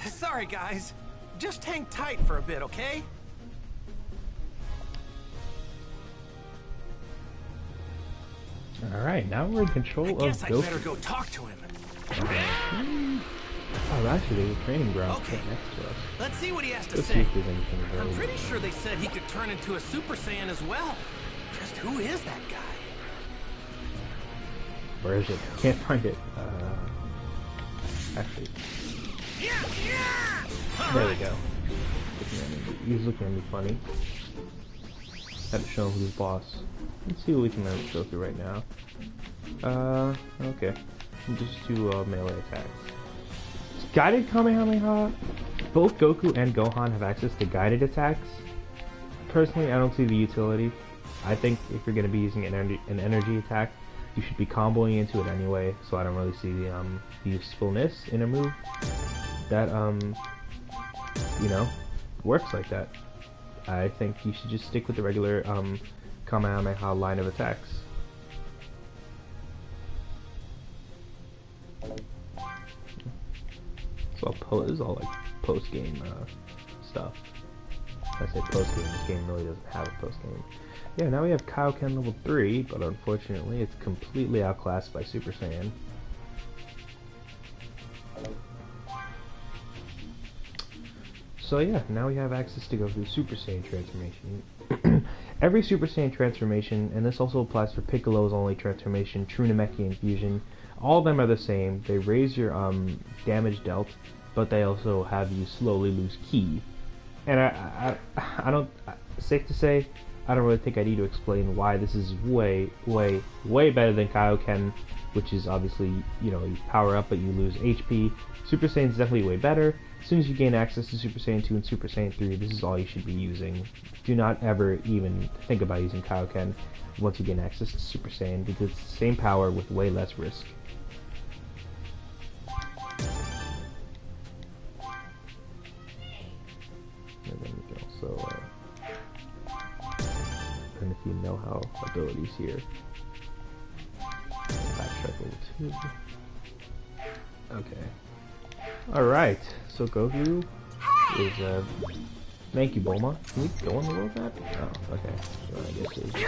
Sorry, guys. Just hang tight for a bit, okay? Alright, now we're in control of Guess I Goku. better go talk to him. Oh, actually, the training ground's Okay. right next to us. Let's see what he has to Let's see say. if there's anything I'm available. pretty sure they said he could turn into a Super Saiyan as well. Just who is that guy? Where is it? Can't find it. Actually, there we go. He's looking at me funny. Had to show him who's boss. Let's see what we can go through right now. Okay. Just two melee attacks. Guided Kamehameha. Both Goku and Gohan have access to guided attacks. Personally, I don't see the utility. I think if you're going to be using an energy attack, you should be comboing into it anyway, so I don't really see the usefulness in a move that, you know, works like that. I think you should just stick with the regular Kamehameha line of attacks. This is all like post-game stuff. I say post-game, this game really doesn't have a post-game. Yeah, now we have Kaioken level 3, but unfortunately it's completely outclassed by Super Saiyan. So yeah, now we have access to go through Super Saiyan transformation. Every Super Saiyan transformation, and this also applies for Piccolo's only transformation, True Namekian Fusion, all of them are the same. They raise your damage dealt, but they also have you slowly lose ki. And I don't, safe to say, I don't really think I need to explain why this is way better than Kaioken, which is obviously, you know, you power up but you lose HP. Super Saiyan is definitely way better. As soon as you gain access to Super Saiyan 2 and Super Saiyan 3, this is all you should be using. Do not ever even think about using Kaioken once you gain access to Super Saiyan, because it's the same power with way less risk. And then we can also, and if you know how abilities here, backtrack a little too. Okay. Alright, so Goku is, thank you, Bulma. Can we go on the world map? Oh, okay. So I guess it's click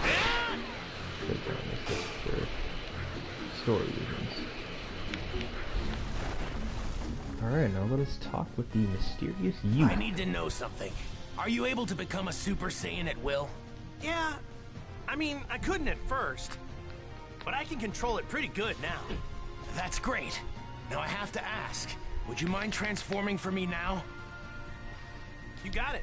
on this just for story reasons. Alright, now let us talk with the mysterious youth. I need to know something. Are you able to become a Super Saiyan at will? Yeah. I mean, I couldn't at first, but I can control it pretty good now. That's great. Now I have to ask, would you mind transforming for me now? You got it.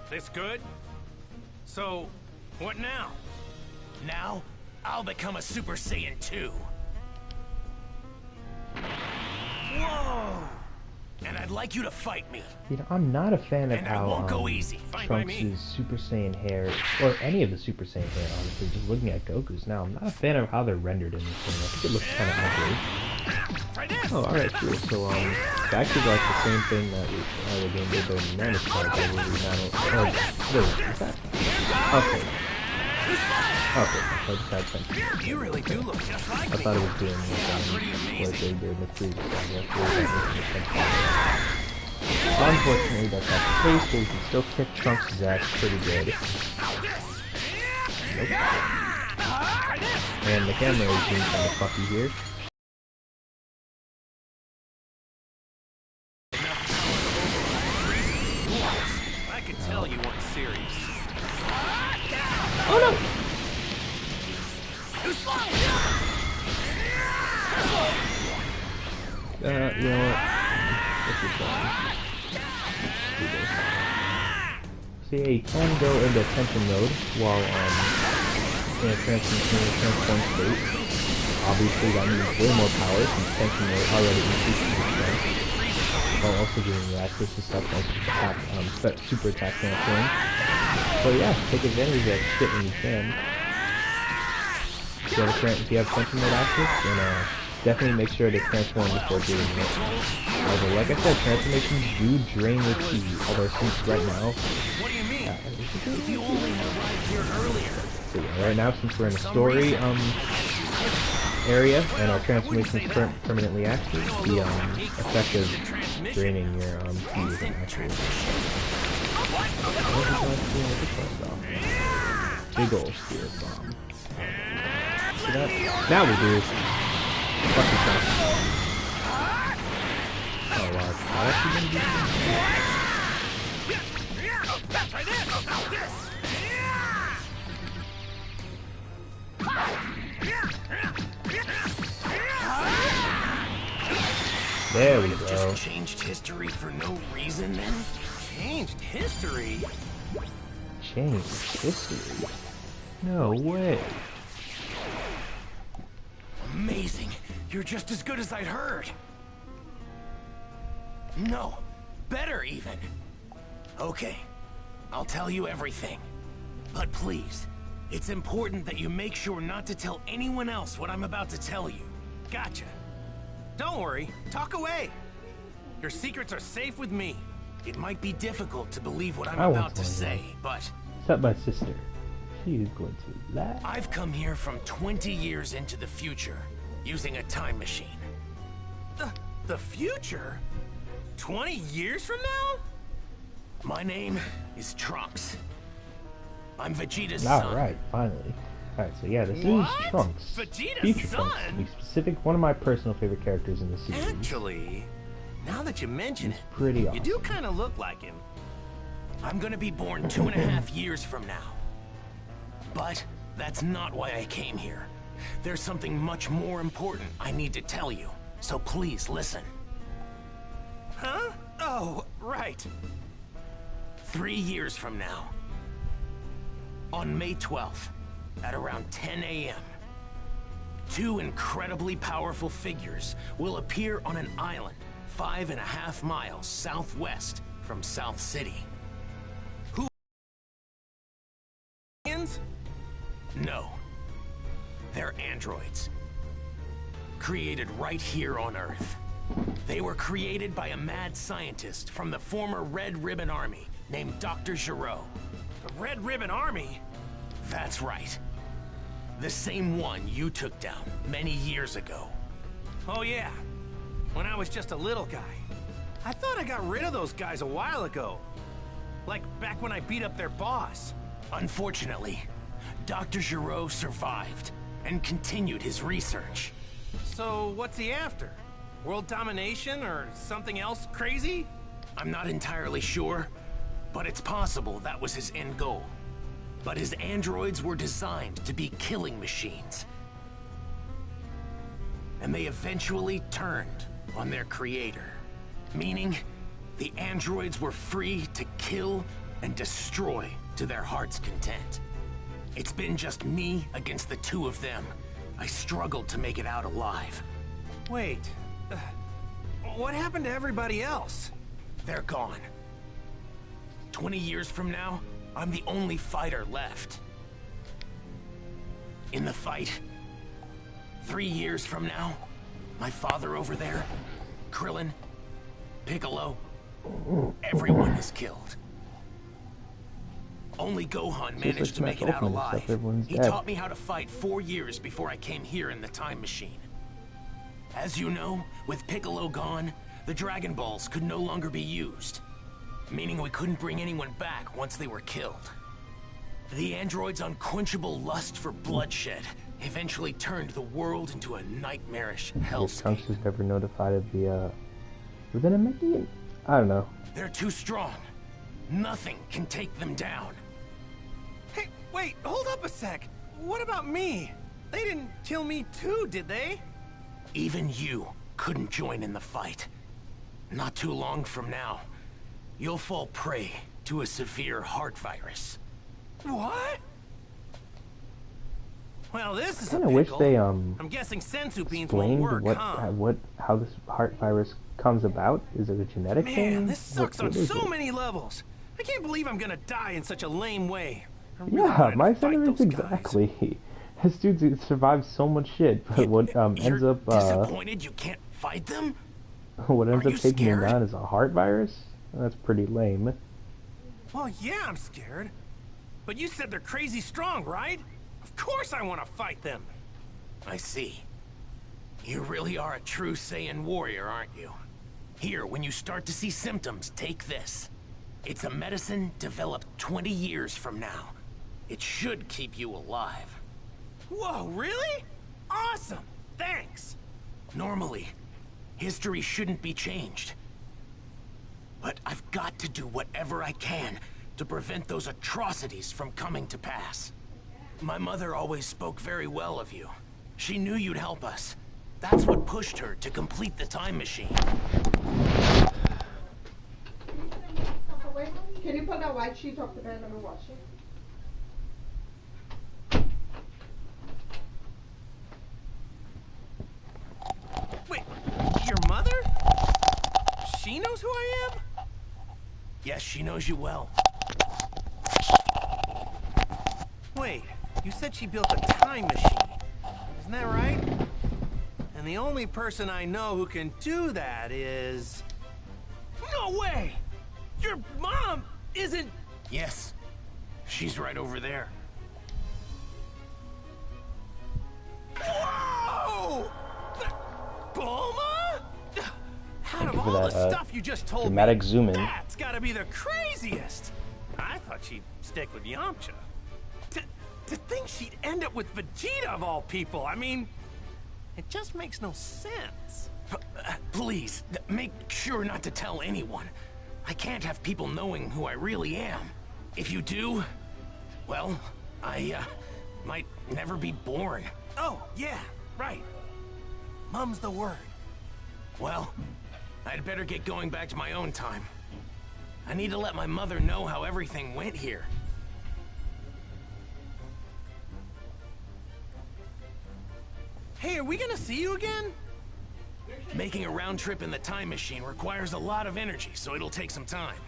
This good? So, what now? Now, I'll become a Super Saiyan 2. Whoa! And I'd like you to fight me. You know, I'm not a fan of how go easy. Trunks' Super Saiyan hair, or any of the Super Saiyan hair, honestly, just looking at Goku's now, I'm not a fan of how they're rendered in this thing. I think it looks kind of ugly. Oh, alright, cool. So, back to like the same thing that the game did in Nano Star, where we is that? Okay. Okay, I just had something. You really do look just like I thought it was doing what they did in the Frieza saga. Unfortunately, that's not the case, but we can still kick Trunks' ass pretty good. Nope. And the camera is being kind of fucky here. I could tell you weren't serious. Oh no! You know what? What's your plan? Do this. See, you can go into tension mode while in a transform state. Obviously, that means way more power since tension mode already increases your strength, while also giving you access to stuff like attack, super attack canceling. So yeah, take advantage of that shit when you can. If you have tension mode access, then definitely make sure to transform before doing it. Although, like I said, transformations do drain your ki. Although since right now, what do you mean? You only arrived here earlier. So yeah, right now since we're in a story area and our transformation is permanently active, the effect of draining your ki isn't actually. Big ol' spirit bomb. See that? Now we do. Fuck this guy. Oh wow, I actually gonna do There we go. Just changed history for no reason then? Changed history? Changed history? No way. Amazing. You're just as good as I'd heard. No. Better even. Okay. I'll tell you everything. But please, it's important that you make sure not to tell anyone else what I'm about to tell you. Gotcha. Don't worry. Talk away. Your secrets are safe with me. It might be difficult to believe what I'm about to say, but... Except my sister. She's going to laugh. I've come here from 20 years into the future, using a time machine. The future? 20 years from now? My name is Trunks. I'm Vegeta's son. Alright, finally. Alright, so yeah, this What? is Trunks. Vegeta's Future son? Trunks, to be specific, one of my personal favorite characters in the series. Actually, now that you mention He's it, pretty awesome. you do kind of look like him. I'm gonna be born 2.5 years from now. But that's not why I came here. There's something much more important I need to tell you, so please listen. Huh? Oh, right. 3 years from now, on May 12th, at around 10 a.m., 2 incredibly powerful figures will appear on an island 5.5 miles southwest from South City. Who? No. They're androids. Created right here on Earth. They were created by a mad scientist from the former Red Ribbon Army named Dr. Giraud. The Red Ribbon Army? That's right. The same one you took down many years ago. Oh yeah, when I was just a little guy. I thought I got rid of those guys a while ago. Like back when I beat up their boss. Unfortunately, Dr. Giraud survived and continued his research. So what's he after? World domination or something else crazy? I'm not entirely sure, but it's possible that was his end goal. But his androids were designed to be killing machines. And they eventually turned on their creator. Meaning, the androids were free to kill and destroy to their heart's content. It's been just me against the 2 of them. I struggled to make it out alive. Wait, what happened to everybody else? They're gone. 20 years from now, I'm the only fighter left. In the fight, 3 years from now, my father over there, Krillin, Piccolo, everyone is killed. Only Gohan managed to make it out alive. He taught me how to fight 4 years before I came here in the time machine. As you know, with Piccolo gone, the Dragon Balls could no longer be used. Meaning we couldn't bring anyone back once they were killed. The android's unquenchable lust for bloodshed eventually turned the world into a nightmarish hellscape. Trunks was never notified of the, was that a Mickey? I don't know. They're too strong. Nothing can take them down. Hey, wait, hold up a sec. What about me? They didn't kill me too, did they? Even you couldn't join in the fight. Not too long from now, you'll fall prey to a severe heart virus. What? Well, this is I kind of wish they I'm guessing sensu beans won't explained work, how this heart virus comes about. Is it a genetic thing? Man, this sucks on so it? many levels. I can't believe I'm gonna die in such a lame way. I really Yeah, wanted my to fight sentiments those guys. exactly. This dude survived so much shit, but what ends You're up disappointed you can't fight them? what ends Are up you taking him scared? down is a heart virus. That's pretty lame. Well, yeah, I'm scared. But you said they're crazy strong, right? Of course I want to fight them. I see. You really are a true Saiyan warrior, aren't you? Here, when you start to see symptoms, take this. It's a medicine developed 20 years from now. It should keep you alive. Whoa, really? Awesome! Thanks! Normally, history shouldn't be changed. But I've got to do whatever I can to prevent those atrocities from coming to pass. My mother always spoke very well of you. She knew you'd help us. That's what pushed her to complete the time machine. Can you put that white sheet off the bed and wash it? Wait, your mother? She knows who I am? Yes, she knows you well. Wait, you said she built a time machine. Isn't that right? And the only person I know who can do that is... No way! Your mom isn't... Yes, she's right over there. Whoa! Bulma? Out of all the stuff you just told dramatic me, zoom in. that's gotta be the craziest. I thought she'd stick with Yamcha. To think she'd end up with Vegeta of all people, I mean, it just makes no sense. Please, make sure not to tell anyone. I can't have people knowing who I really am. If you do, well, I, might never be born. Oh, yeah, right. Mum's the word. Well, I'd better get going back to my own time. I need to let my mother know how everything went here. Hey, are we gonna see you again? Making a round trip in the time machine requires a lot of energy, so it'll take some time.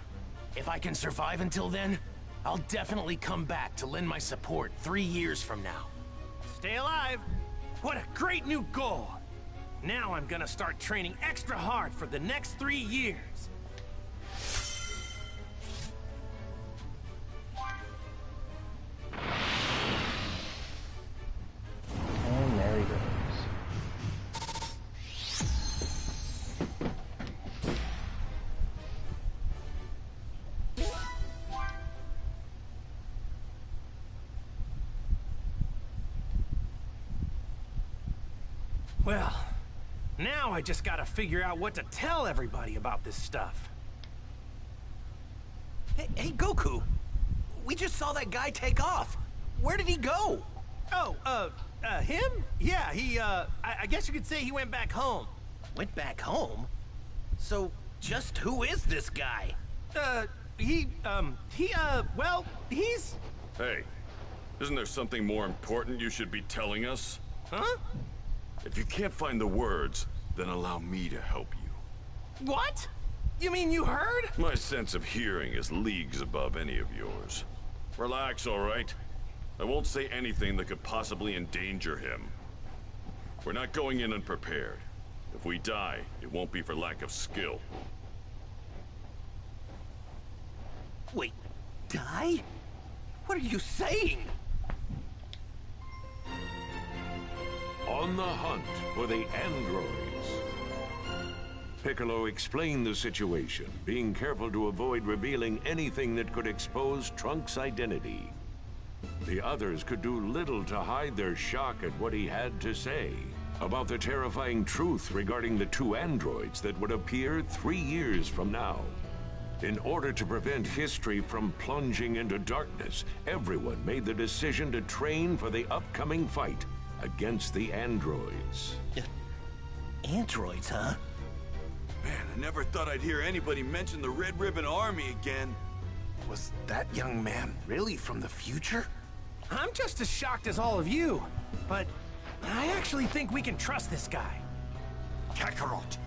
If I can survive until then, I'll definitely come back to lend my support 3 years from now. Stay alive! What a great new goal! Now I'm gonna start training extra hard for the next 3 years. And there he goes. Well, now I just gotta figure out what to tell everybody about this stuff. Hey, Goku. We just saw that guy take off. Where did he go? Oh, him? Yeah, I guess you could say he went back home. Went back home? So, just who is this guy? Well, he's... Hey, isn't there something more important you should be telling us? Huh? If you can't find the words, then allow me to help you. What? You mean you heard? My sense of hearing is leagues above any of yours. Relax, all right? I won't say anything that could possibly endanger him. We're not going in unprepared. If we die, it won't be for lack of skill. Wait, die? What are you saying? On the hunt for the androids. Piccolo explained the situation, being careful to avoid revealing anything that could expose Trunks' identity. The others could do little to hide their shock at what he had to say about the terrifying truth regarding the 2 androids that would appear 3 years from now. In order to prevent history from plunging into darkness, everyone made the decision to train for the upcoming fight against the androids. Androids, huh? Man, I never thought I'd hear anybody mention the Red Ribbon Army again. Was that young man really from the future? I'm just as shocked as all of you, but I actually think we can trust this guy. Kakarot!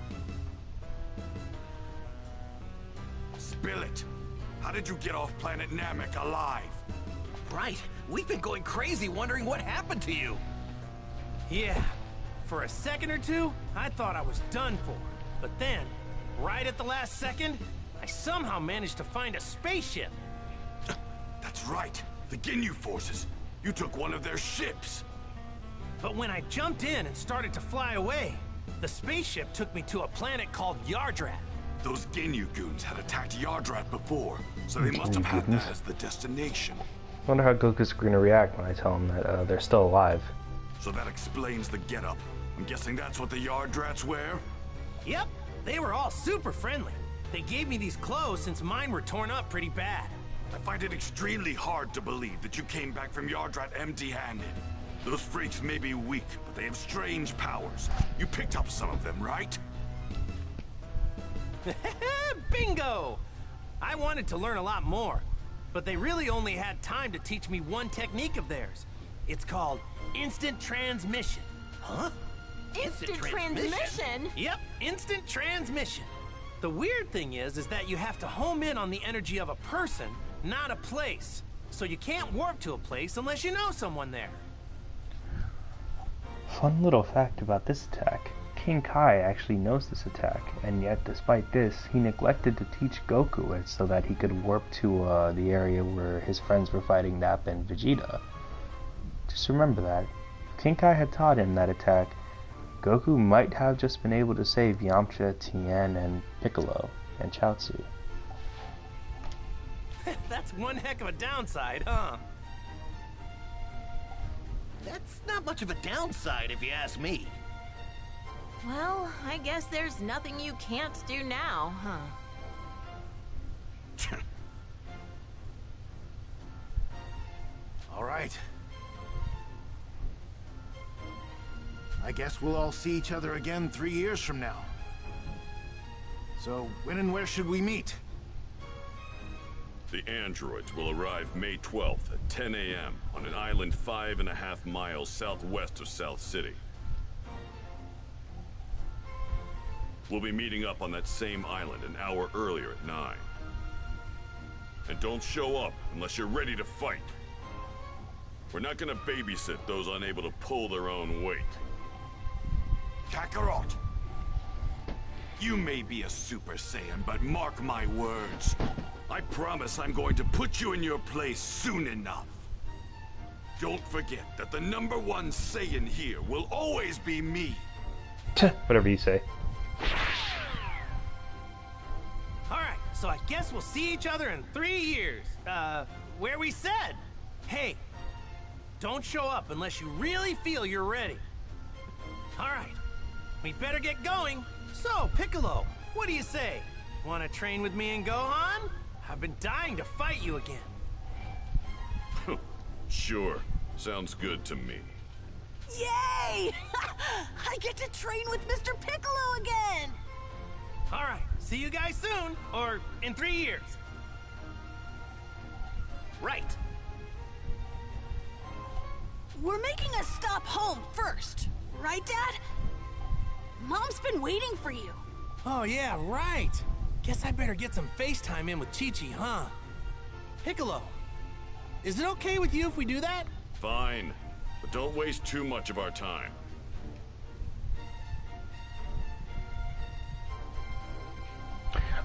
Spill it! How did you get off planet Namek alive? Right, we've been going crazy wondering what happened to you. Yeah, for a second or two, I thought I was done for. But then, right at the last second, I somehow managed to find a spaceship. That's right, the Ginyu forces. You took one of their ships. But when I jumped in and started to fly away, the spaceship took me to a planet called Yardrat. Those Ginyu goons had attacked Yardrat before, so they must have had that as the destination. I wonder how Goku's going to react when I tell him that they're still alive. So that explains the getup. I'm guessing that's what the Yardrats wear? Yep, they were all super friendly. They gave me these clothes since mine were torn up pretty bad. I find it extremely hard to believe that you came back from Yardrat empty-handed. Those freaks may be weak, but they have strange powers. You picked up some of them, right? Bingo! I wanted to learn a lot more, but they really only had time to teach me one technique of theirs. It's called instant transmission. Huh? Instant transmission? Yep, instant transmission. The weird thing is that you have to home in on the energy of a person, not a place. So you can't warp to a place unless you know someone there. Fun little fact about this attack. King Kai actually knows this attack, and yet despite this, he neglected to teach Goku it so that he could warp to the area where his friends were fighting Nappa and Vegeta. Just remember that. If King Kai had taught him that attack, Goku might have just been able to save Yamcha, Tien, and Piccolo, and Chaozu. That's one heck of a downside, huh? not much of a downside if you ask me. Well, I guess there's nothing you can't do now, huh? All right. I guess we'll all see each other again 3 years from now. So, when and where should we meet? The androids will arrive May 12th at 10 a.m. on an island 5.5 miles southwest of South City. We'll be meeting up on that same island an hour earlier at 9. And don't show up unless you're ready to fight. We're not gonna babysit those unable to pull their own weight. Kakarot! You may be a Super Saiyan, but mark my words. I promise I'm going to put you in your place soon enough. Don't forget that the #1 Saiyan here will always be me. Whatever you say. Alright, so I guess we'll see each other in 3 years. Where we said. Hey, don't show up unless you really feel you're ready. Alright, we'd better get going. So, Piccolo, what do you say? Want to train with me and Gohan? I've been dying to fight you again. Sure, sounds good to me. Yay! I get to train with Mr. Piccolo again! Alright, see you guys soon, or in 3 years. Right. We're making a stop home first, right, Dad? Mom's been waiting for you. Oh yeah, right. Guess I better get some FaceTime in with Chi-Chi, huh? Piccolo, is it okay with you if we do that? Fine, but don't waste too much of our time.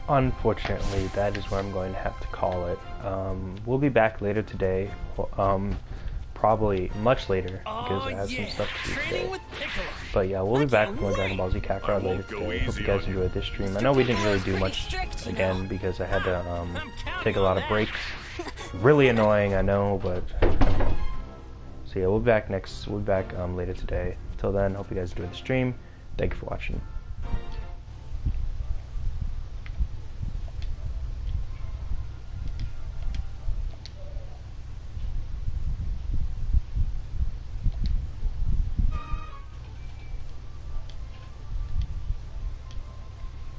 Unfortunately, that is where I'm going to have to call it. We'll be back later today, probably much later, because I have some stuff to do today. But yeah, we'll be back with more Dragon Ball Z Kakarot later today. Hope you guys enjoyed this stream. I know we didn't really do much again, because I had to take a lot of breaks. Really annoying, I know, but so yeah, we'll be back later today. Till then, hope you guys enjoyed the stream. Thank you for watching.